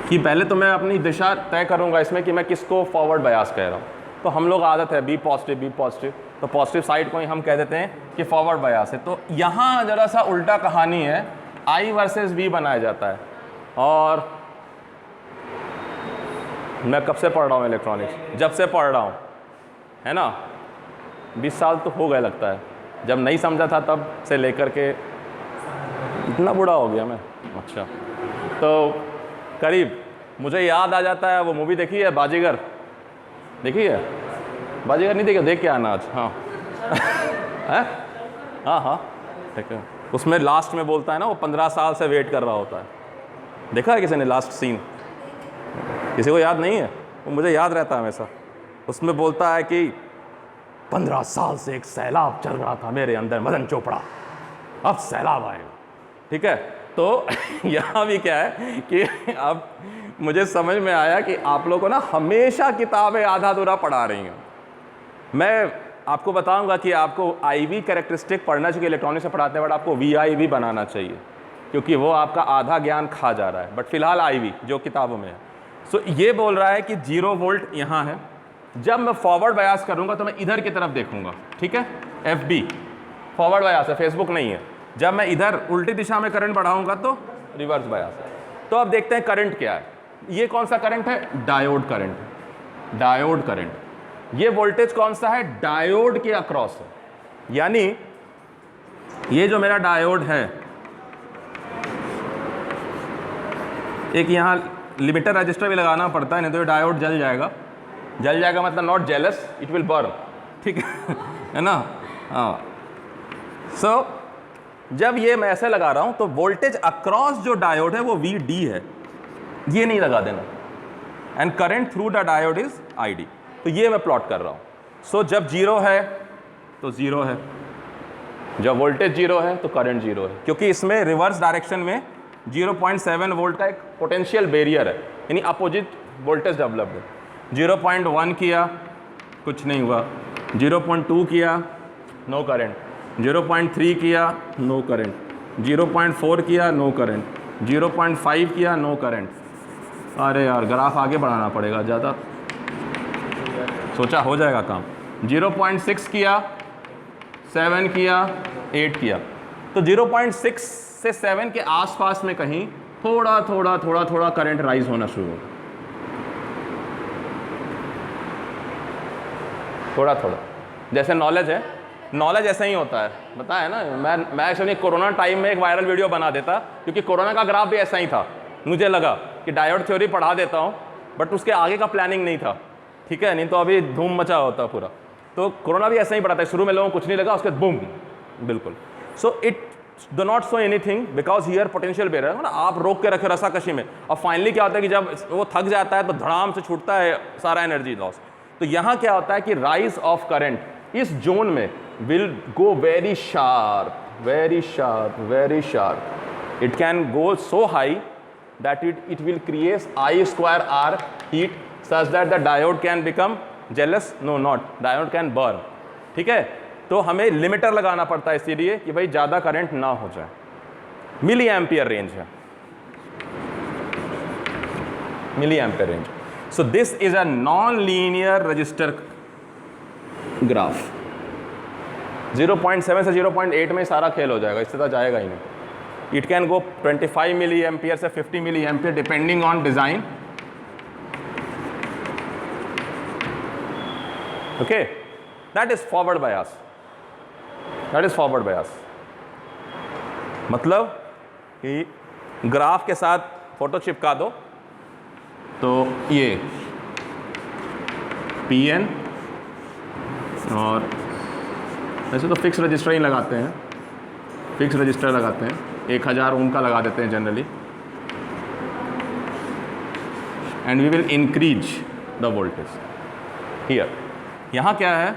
कि पहले तो मैं अपनी दिशा तय करूंगा इसमें कि मैं किसको फॉरवर्ड बायस कह रहा हूं। तो हम लोग आदत है बी पॉजिटिव, तो पॉजिटिव साइड को ही हम कह देते हैं कि फॉरवर्ड बायस है। तो यहाँ जरा सा उल्टा कहानी है, आई वर्सेस वी बनाया जाता है। और मैं कब से पढ़ रहा हूँ इलेक्ट्रॉनिक्स, जब से पढ़ रहा हूँ, है ना, 20 साल तो हो गए लगता है। जब नहीं समझा था तब से लेकर के इतना बूढ़ा हो गया मैं। अच्छा, तो करीब मुझे याद आ जाता है, वो मूवी देखी है बाजीगर, देखी है? बाजीगर नहीं देखी? देख के आना आज। हाँ है? हाँ ठीक है। उसमें लास्ट में बोलता है ना, वो 15 साल से वेट कर रहा होता है। देखा है किसी ने लास्ट सीन? किसी को याद नहीं है? वो मुझे याद रहता है हमेशा। उसमें बोलता है कि 15 साल से एक सैलाब चल रहा था मेरे अंदर मदन चोपड़ा, अब सैलाब आएगा। ठीक है, तो यहाँ भी क्या है कि अब मुझे समझ में आया कि आप लोगों को ना हमेशा किताबें आधा अधूरा पढ़ा रही हैं। मैं आपको बताऊंगा कि आपको IV कैरेक्टरिस्टिक पढ़ना चाहिए, इलेक्ट्रॉनिक्स से पढ़ाते हैं, बट आपको VIV बनाना चाहिए, क्योंकि वो आपका आधा ज्ञान खा जा रहा है। बट फिलहाल IV जो किताबों में है। सो ये बोल रहा है कि 0 वोल्ट यहाँ है, जब मैं फॉरवर्ड बायस करूँगा तो मैं इधर की तरफ देखूँगा। ठीक है, FB फॉरवर्ड बायस है, फेसबुक नहीं है। जब मैं इधर उल्टी दिशा में करंट बढ़ाऊंगा तो रिवर्स बायस है। तो अब देखते हैं करंट क्या है। ये कौन सा करंट है? Diode current. डायोड करंट, ये वोल्टेज कौन सा है? डायोड के अक्रॉस है। यानी ये जो मेरा डायोड है, एक यहाँ लिमिटर रजिस्टर भी लगाना पड़ता है, नहीं तो ये डायोड जल जाएगा। जल जाएगा मतलब not jealous, it will burn. ठीक है ना? हाँ। सो जब ये मैं ऐसे लगा रहा हूं तो वोल्टेज अक्रॉस जो डायोड है वो VD है, ये नहीं लगा देना। And current through the diode is ID। तो ये मैं प्लॉट कर रहा हूं। सो जब 0 है तो 0 है, जब वोल्टेज 0 है तो करंट 0 है, क्योंकि इसमें रिवर्स डायरेक्शन में 0.7 वोल्ट का एक पोटेंशियल बैरियर है, यानी अपोजिट वोल्टेज डेवलप्ड है। 0.1 किया कुछ नहीं हुआ, 0.2 किया नो करंट, 0.3 किया नो करंट, 0.4 किया नो करंट, 0.5 किया नो करंट। अरे यार ग्राफ आगे बढ़ाना पड़ेगा, ज़्यादा सोचा हो जाएगा काम। 0.6 किया, 7 किया, 8 किया। तो 0.6 से 7 के आसपास में कहीं थोड़ा थोड़ा करंट राइज होना शुरू होगा, थोड़ा। जैसे नॉलेज है, नॉलेज ऐसा ही होता है, बताया ना। मैं एक्चुअली कोरोना टाइम में एक वायरल वीडियो बना देता, क्योंकि कोरोना का ग्राफ भी ऐसा ही था। मुझे लगा कि डायोड थ्योरी पढ़ा देता हूँ, बट उसके आगे का प्लानिंग नहीं था। ठीक है, नहीं तो अभी धूम मचा होता पूरा। तो कोरोना भी ऐसा ही पढ़ा था, शुरू में लोगों को कुछ नहीं लगा, उसके बाद बूम बिल्कुल। So it do not show anything because here potential barrier है ना, आप रोक के रखे रसाकशी में। और फाइनली क्या होता है कि जब वो थक जाता है तो धड़ाम से छूटता है सारा एनर्जी लॉस। तो यहाँ क्या होता है कि राइज ऑफ करंट इस जोन में will go very sharp. It can go so high that it will create I²R heat such that the diode can become jealous. No, not diode can burn. ठीक है, तो हमें लिमिटर लगाना पड़ता है इसीलिए कि भाई ज़्यादा करंट ना हो जाए। मिली एम्पियर रेंज है, milli ampere range. So this is a non linear resistor graph. 0.7 से 0.8 में सारा खेल हो जाएगा, इससे तो जाएगा ही नहीं। It can go 25 milliampere से 50 milliampere depending on design. Okay, that is forward bias, that is forward bias. मतलब कि ग्राफ के साथ फोटो चिपका दो तो ये PN, और वैसे तो फिक्स रजिस्टर ही लगाते हैं, फिक्स रजिस्टर लगाते हैं, 1000 ओम का लगा देते हैं generally, and we will increase the voltage here. यहाँ क्या है,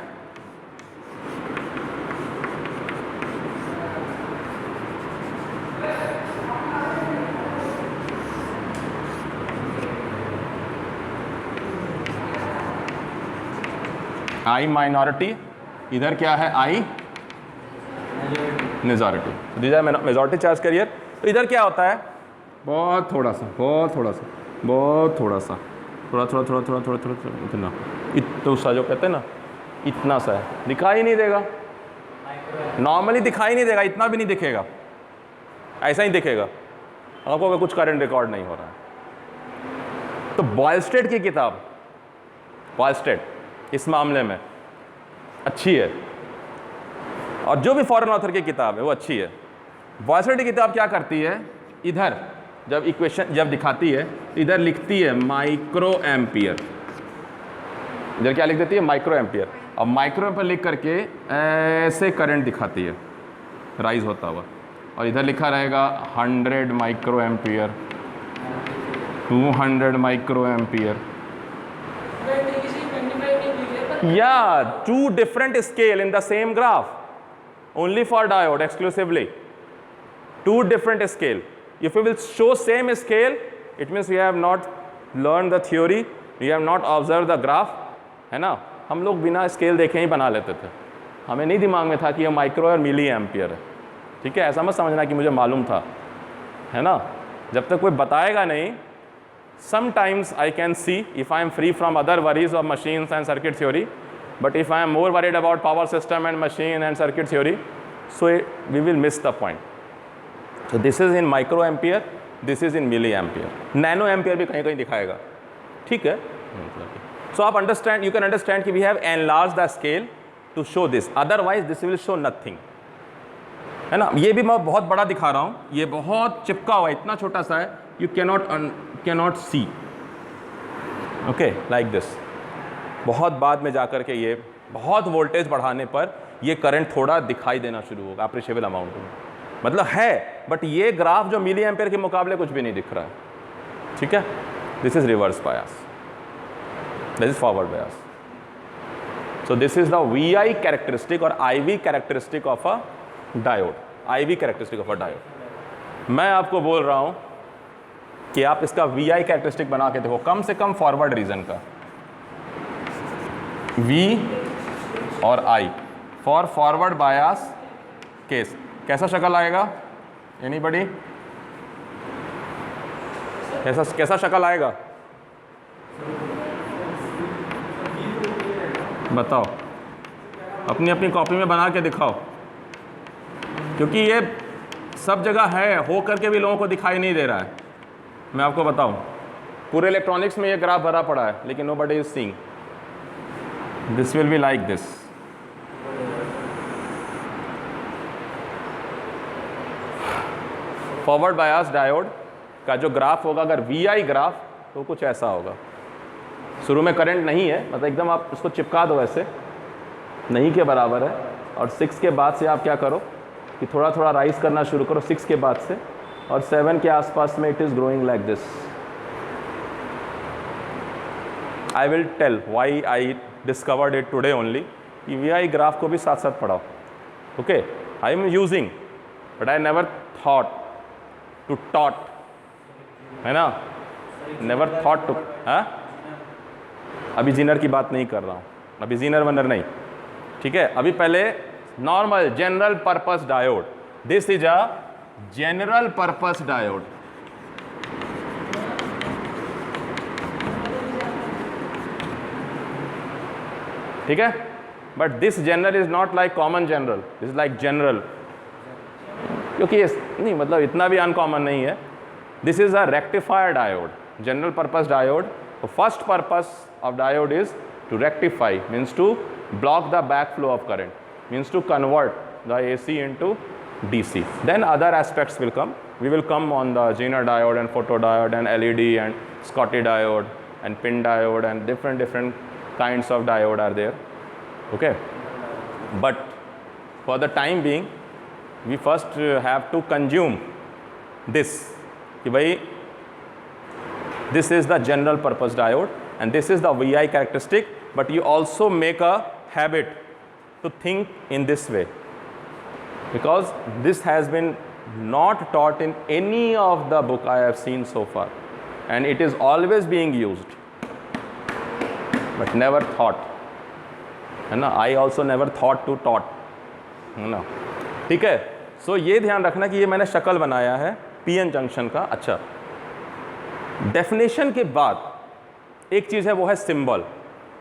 I माइनॉरिटी, इधर क्या है I majority, these are majority charge carrier. तो इधर क्या होता है, बहुत थोड़ा सा, बहुत थोड़ा सा, बहुत थोड़ा सा, थोड़ा थोड़ा थोड़ा थोड़ा थोड़ा थोड़ा थोड़ा इतना, इतना सा जो कहते हैं ना, इतना सा है, दिखाई नहीं देगा, नॉर्मली दिखाई नहीं देगा, इतना भी नहीं दिखेगा, ऐसा ही दिखेगा आपको अगर कुछ करंट रिकॉर्ड नहीं हो रहा है। तो बॉयलस्टेड की किताब, बॉयलस्टेड इस मामले में अच्छी है, और जो भी फॉरेन ऑथर की किताब है वो अच्छी है। बॉयलस्टेड की किताब क्या करती है, इधर जब इक्वेशन जब दिखाती है इधर लिखती है माइक्रो एम्पियर, इधर क्या लिख देती है, माइक्रो एम्पियर, और माइक्रो एम्पियर लिख करके ऐसे करंट दिखाती है राइज होता हुआ, और इधर लिखा रहेगा 100 micro ampere, 200 micro ampere. Yeah, two different scale in the same graph, only for diode exclusively. Two different scale. If you will show same scale, it means you have not learned the theory, you have not observed the graph, है ना। हम लोग बिना स्केल देखे ही बना लेते थे, हमें नहीं दिमाग में था कि ये माइक्रो और मिली एम्पियर है, ठीक है। ऐसा मत समझना कि मुझे मालूम था, है ना। जब तक कोई बताएगा नहीं, sometimes I can see if I am free from other worries of machines and circuit theory, but if I am more worried about power system and machine and circuit theory, so we will miss the point. So this is in micro ampere, this is in milli ampere, nano ampere भी कहीं कहीं दिखाएगा, ठीक है। So आप understand, you can understand कि we have enlarged the scale to show this, otherwise this will show nothing, है ना। ये भी मैं बहुत बड़ा दिखा रहा हूँ, ये बहुत चिपका हुआ, इतना छोटा सा है, you cannot see, okay, like this। बहुत बाद में जाकर के ये बहुत वोल्टेज बढ़ाने पर ये करंट थोड़ा दिखाई देना शुरू होगा अप्रिशिएबल अमाउंट में, मतलब है, बट ये ग्राफ जो मिली एम्पेयर के मुकाबले कुछ भी नहीं दिख रहा है, ठीक है। This is reverse bias, this is forward bias. So this is the VI characteristic और IV characteristic of a diode, IV characteristic of a diode. मैं आपको बोल रहा हूँ कि आप इसका VI कैरेक्टरिस्टिक बना के देखो, कम से कम फॉरवर्ड रीजन का, V और I for forward bias case, कैसा शक्ल आएगा, एनीबॉडी, कैसा शक्ल आएगा बताओ, अपनी अपनी कॉपी में बना के दिखाओ, क्योंकि ये सब जगह है, हो करके भी लोगों को दिखाई नहीं दे रहा है। मैं आपको बताऊं, पूरे इलेक्ट्रॉनिक्स में ये ग्राफ भरा पड़ा है, लेकिन nobody is seeing. This will be like this, forward bias diode का जो ग्राफ होगा, अगर VI ग्राफ, तो कुछ ऐसा होगा। शुरू में करंट नहीं है, मतलब एकदम आप उसको चिपका दो ऐसे, नहीं के बराबर है, और 6 के बाद से आप क्या करो कि थोड़ा थोड़ा राइज करना शुरू करो 6 के बाद से, और 7 के आसपास में it is growing like this. I will tell why I discovered it today only, कि VI ग्राफ को भी साथ साथ पढ़ाओ, okay. I am using, but I never thought to taught, है ना, नेवर थॉट टू, हाँ। अभी जीनर की बात नहीं कर रहा हूँ, अभी जीनर वनर नहीं, ठीक है। अभी पहले normal general purpose diode, this is a general purpose diode. ठीक है, but this general is not like common general, this like general, क्योंकि ये नहीं मतलब इतना भी अनकॉमन नहीं है। This is a rectifier diode, general purpose diode. First purpose of diode is to rectify, means to block the backflow of current, means to convert the AC into DC. Then other aspects will come. We will come on the Zener diode and photodiode and LED and Schottky diode and pin diode and different kinds of diode are there. Okay, but for the time being we first have to consume this कि भाई this is the general purpose diode and this is the VI characteristic, but you also make a habit to think in this way, because this has been not taught in any of the book I have seen so far, and it is always being used but never taught, है ना। I also never thought to taught, है ना। ठीक है, सो ये ध्यान रखना कि ये मैंने शक्ल बनाया है पीएन जंक्शन का। अच्छा, डेफिनेशन के बाद एक चीज़ है वो है सिंबल,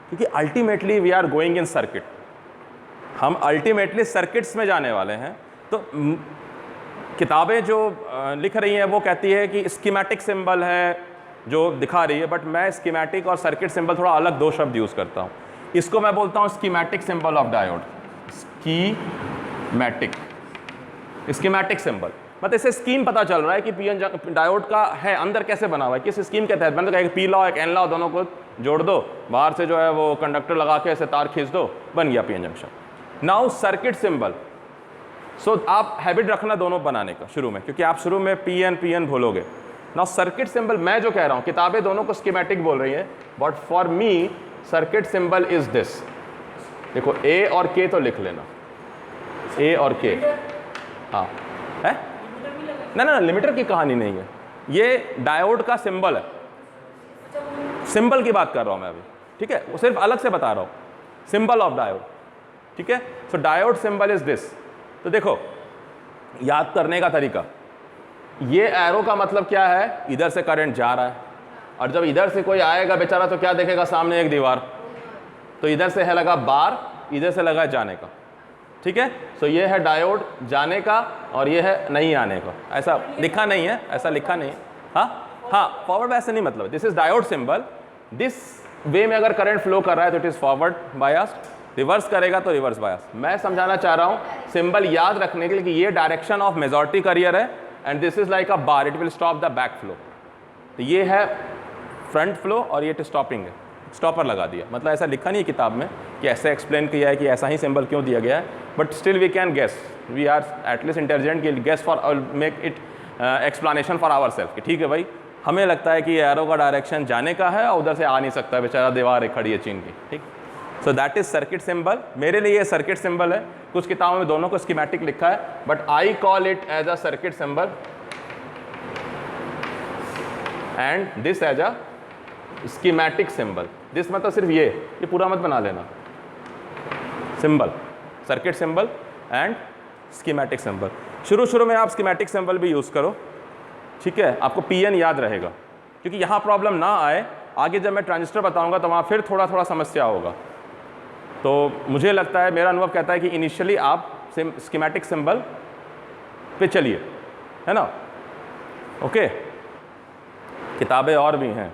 क्योंकि ultimately we are going in circuit, हम अल्टीमेटली सर्किट्स में जाने वाले हैं। तो किताबें जो लिख रही हैं वो कहती है कि स्कीमेटिक सिंबल है जो दिखा रही है, बट मैं स्कीमेटिक और सर्किट सिंबल थोड़ा अलग दो शब्द यूज़ करता हूँ। इसको मैं बोलता हूँ schematic symbol of diode, schematic symbol. मतलब इससे स्कीम पता चल रहा है कि पीएन डायोड का है, अंदर कैसे बना हुआ है, किस स्कीम के तहत बना। एक पी लॉ एक एन लॉ दोनों को जोड़ दो, बाहर से जो है वो कंडक्टर लगा के ऐसे तार खींच दो, बन गया PN junction. Now circuit symbol, so आप हैबिट रखना दोनों बनाने का शुरू में, क्योंकि आप शुरू में पीएन भूलोगे। नाउ सर्किट सिंबल मैं जो कह रहा हूँ, किताबें दोनों को स्कीमेटिक बोल रही हैं, but for me circuit symbol is this. देखो ए और के तो लिख लेना, ए और के, हाँ है ना, लिमिटर की कहानी नहीं है, ये डायोड का सिंबल है, सिंबल की बात कर रहा हूं मैं अभी। ठीक है, वो सिर्फ अलग से बता रहा हूं, सिंबल ऑफ डायोड। ठीक है, सो डायोड सिंबल इज दिस। तो देखो याद करने का तरीका, ये एरो का मतलब क्या है, इधर से करंट जा रहा है, और जब इधर से कोई आएगा बेचारा तो क्या देखेगा, सामने एक दीवार, तो इधर से है लगा बार, इधर से लगा जाने का। ठीक है, सो ये है डायोड जाने का और ये है नहीं आने का। ऐसा लिखा नहीं है, ऐसा लिखा नहीं है। हाँ, फॉरवर्ड ऐसे नहीं, मतलब this is diode symbol, this way में अगर करंट फ्लो कर रहा है तो it is forward biased, reverse करेगा तो रिवर्स बायस। मैं समझाना चाह रहा हूँ सिंबल याद रखने के लिए कि ये डायरेक्शन ऑफ मेजॉरिटी करियर है and this is like a bar, it will stop the back flow. तो ये है फ्रंट फ्लो और ये स्टॉपिंग है, स्टॉपर लगा दिया। मतलब ऐसा लिखा नहीं है किताब में कि ऐसे एक्सप्लेन किया है कि ऐसा ही सिंबल क्यों दिया गया है, but still we can guess, we are at least intelligent कि guess for make it explanation for our self कि ठीक है भाई, हमें लगता है कि एरो का डायरेक्शन जाने का है और उधर से आ नहीं सकता है, बेचारा दीवार एक खड़ी है चीन की। ठीक, सो दैट इज सर्किट सिंबल। मेरे लिए ये सर्किट सिंबल है, कुछ किताबों में दोनों को स्कीमेटिक लिखा है, but I call it as a circuit symbol and this as a schematic symbol. This मतलब सिर्फ ये पूरा मत बना लेना, symbol, circuit symbol and schematic symbol. शुरू में आप स्कीमेटिक सिंबल भी यूज़ करो, ठीक है, आपको पीएन याद रहेगा, क्योंकि यहाँ प्रॉब्लम ना आए, आगे जब मैं ट्रांजिस्टर बताऊँगा तो वहाँ फिर थोड़ा समस्या होगा। तो मुझे लगता है, मेरा अनुभव कहता है कि इनिशियली आप स्कीमेटिक सिंबल पे चलिए, है ना। ओके, किताबें और भी हैं,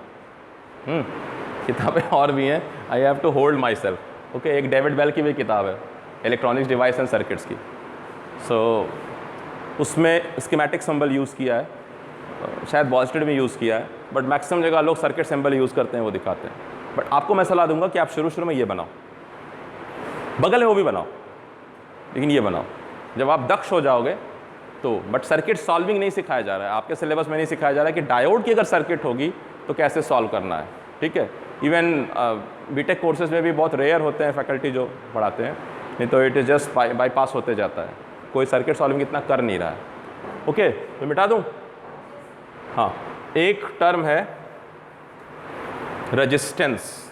किताबें और भी हैं, I have to hold myself. Okay, एक डेविड बेल की भी किताब है, इलेक्ट्रॉनिक्स डिवाइस एंड सर्किट्स की। सो उसमें स्कीमेटिक सिंबल यूज़ किया है, शायद बॉस्टेड में यूज़ किया है, बट मैक्सिमम जगह लोग सर्किट सिंबल यूज़ करते हैं, वो दिखाते हैं। बट आपको मैं सलाह दूंगा कि आप शुरू में ये बनाओ, बगल में वो भी बनाओ, लेकिन ये बनाओ जब आप दक्ष हो जाओगे तो। बट सर्किट सॉल्विंग नहीं सिखाया जा रहा है, आपके सिलेबस में नहीं सिखाया जा रहा है कि डायोड की अगर सर्किट होगी तो कैसे सॉल्व करना है। ठीक है, इवन बीटेक कोर्सेज में भी बहुत रेयर होते हैं फैकल्टी जो पढ़ाते हैं, नहीं तो इट इज़ जस्ट बाईपास होते जाता है, कोई सर्किट सॉल्विंग इतना कर नहीं रहा है। ओके, तो मिटा दूँ। हाँ, एक टर्म है रेजिस्टेंस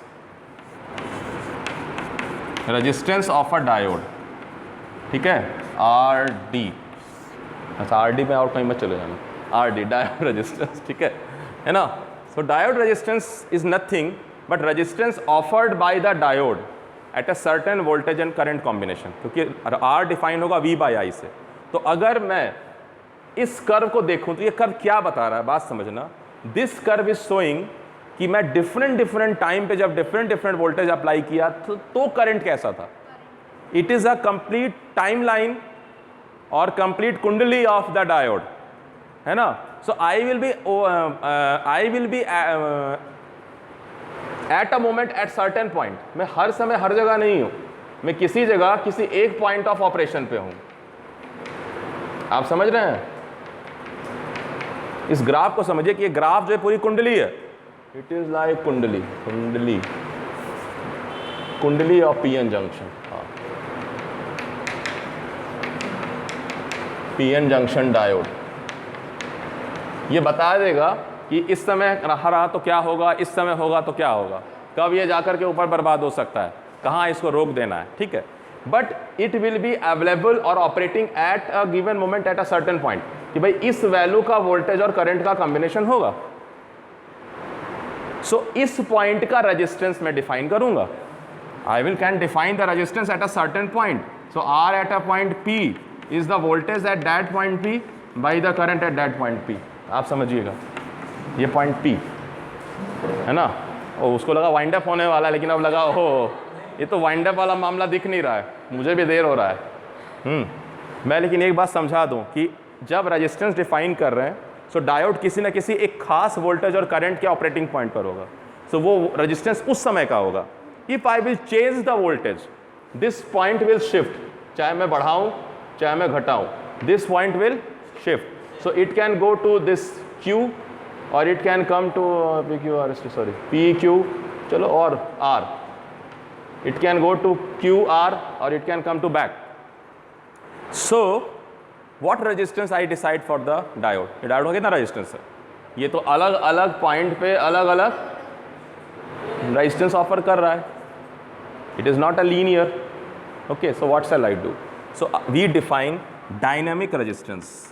ऑफ अ डायोड, ठीक है, आर डी। अच्छा RD में और कहीं मत चले जाना, RD डायोड रेजिस्टेंस, ठीक है ना। So diode resistance is nothing but resistance offered by the diode at a certain voltage and current combination, क्योंकि R डिफाइन होगा V/I से। तो अगर मैं इस कर्व को देखूं तो ये कर्व क्या बता रहा है, बात समझना। दिस कर्व इज शोइंग कि मैं डिफरेंट टाइम पे जब डिफरेंट वोल्टेज अप्लाई किया तो करंट कैसा था। It is a complete timeline और कंप्लीट कुंडली ऑफ द डायोड, है ना। So I will be at a moment at certain point. मैं हर समय हर जगह नहीं हूं, मैं किसी जगह किसी एक पॉइंट ऑफ ऑपरेशन पे हूं। आप समझ रहे हैं? इस ग्राफ को समझिए कि ये ग्राफ जो है पूरी कुंडली है। इट इज लाइक कुंडली of PN junction. PN junction diode ये बता देगा कि इस समय रहा तो क्या होगा, इस समय होगा तो क्या होगा, कब ये जाकर के ऊपर बर्बाद हो सकता है, कहाँ इसको रोक देना है, ठीक है। But it will be available और operating at a given moment at a certain point, कि भाई इस वैल्यू का वोल्टेज और करंट का कॉम्बिनेशन होगा। सो इस पॉइंट का रेजिस्टेंस मैं डिफाइन करूंगा। I will can define the resistance at a certain point. So R at a point P is the voltage at that point P by the current at that point P। आप समझिएगा, ये पॉइंट P है ना। ओ उसको लगा वाइंड अप होने वाला है, लेकिन अब लगा ओहो ये तो वाइंड अप वाला मामला दिख नहीं रहा है, मुझे भी देर हो रहा है। मैं लेकिन एक बात समझा दूं कि जब रेजिस्टेंस डिफाइन कर रहे हैं सो डायोड किसी न किसी एक खास वोल्टेज और करंट के ऑपरेटिंग पॉइंट पर होगा। सो वो रेजिस्टेंस उस समय का होगा। If I will change the voltage this point will shift, चाहे मैं बढ़ाऊं चाहे मैं घटाऊं, this point will shift. So it can go to this Q और it can come to PQ, चलो, और R, it can go to QR or it can come to back. So what resistance I decide for the diode? ये डायोड का कितना रेजिस्टेंस है, ये तो अलग अलग पॉइंट पे अलग अलग रेजिस्टेंस ऑफर कर रहा है। It is not a linear. Okay, so what shall I do? So we define dynamic resistance,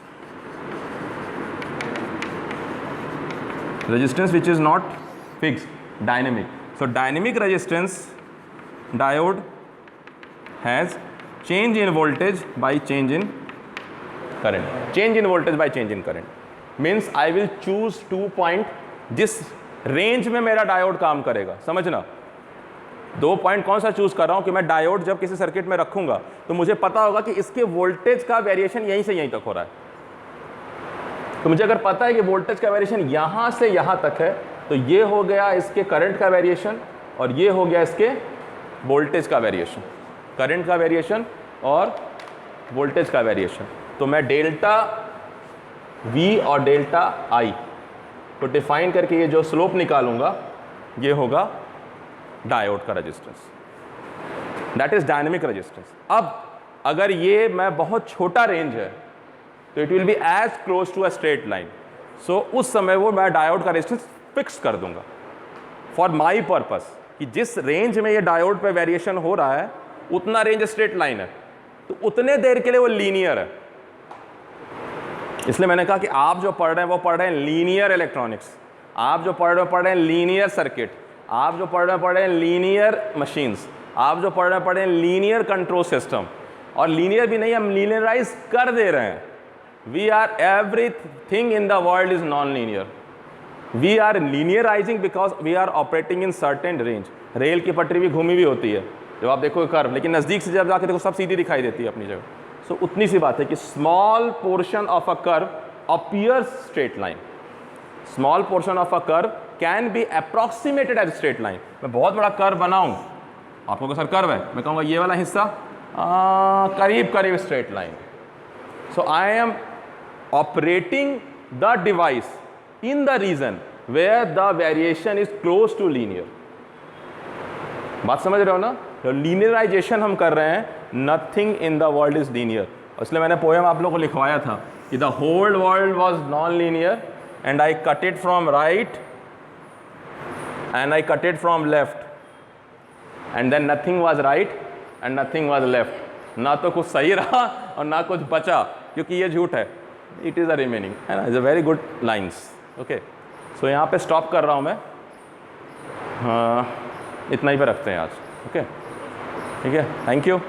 resistance which is not fixed, dynamic. So dynamic resistance diode has change in voltage by change in current. Change in voltage by change in current means I will choose 2 point जिस रेंज में मेरा डायोड काम करेगा। समझना, 2 पॉइंट कौन सा चूज कर रहा हूं कि मैं डायोड जब किसी सर्किट में रखूंगा तो मुझे पता होगा कि इसके वोल्टेज का वेरिएशन यहीं से यहीं तक हो रहा है। तो मुझे अगर पता है कि वोल्टेज का वेरिएशन यहाँ से यहाँ तक है तो ये हो गया इसके करंट का वेरिएशन और ये हो गया इसके वोल्टेज का वेरिएशन, करंट का वेरिएशन और वोल्टेज का वेरिएशन। तो मैं डेल्टा V और डेल्टा I को डिफाइन करके ये जो स्लोप निकालूंगा ये होगा डायोड का resistance, that is dynamic resistance. अब अगर ये मैं बहुत छोटा रेंज है तो it will be as close to a straight line. So उस समय वो मैं डायोड का रेजिस्टेंस फिक्स कर दूंगा फॉर माई पर्पस, कि जिस रेंज में ये डायोड पे वेरिएशन हो रहा है उतना रेंज स्ट्रेट लाइन है, तो उतने देर के लिए वो लीनियर है। इसलिए मैंने कहा कि आप जो पढ़ रहे हैं वो पढ़ रहे हैं लीनियर इलेक्ट्रॉनिक्स, आप जो पढ़ रहे हैं लीनियर सर्किट, आप जो पढ़ रहे हैं लीनियर मशीन्स, आप जो पढ़ रहे हैं लीनियर कंट्रोल सिस्टम। और लीनियर भी नहीं, हम लीनियराइज कर दे रहे हैं। We are everything in the world is non-linear. We are linearizing because we are operating in certain range. Rail की पटरी भी घूमी भी होती है जब आप देखो कर्व, लेकिन नज़दीक से जब जाके देखो सब सीधी दिखाई देती है अपनी जगह। सो उतनी सी बात है कि small portion of a curve appears straight line, small portion of a curve can be approximated as straight line. मैं बहुत बड़ा कर्व बनाऊँ, आपको का सर कर्व है, मैं कहूँगा ये वाला हिस्सा करीब करीब straight line. So I M operating the device in the region where the variation is close to linear. बात समझ रहे हो ना? तो लीनियराइजेशन हम कर रहे हैं, nothing in the world is linear. इसलिए मैंने पोएम आप लोगों को लिखवाया था कि the whole world was non linear and I cut it from right and I cut it from left and then nothing was right and nothing was left. ना तो कुछ सही रहा और ना कुछ बचा, क्योंकि ये झूठ है। इट इज़ अ रिमेनिंग, है ना, is a very good lines. Okay, so यहाँ पे स्टॉप कर रहा हूँ मैं। हाँ, इतना ही पे रखते हैं आज। ओके, ठीक है, थैंक यू।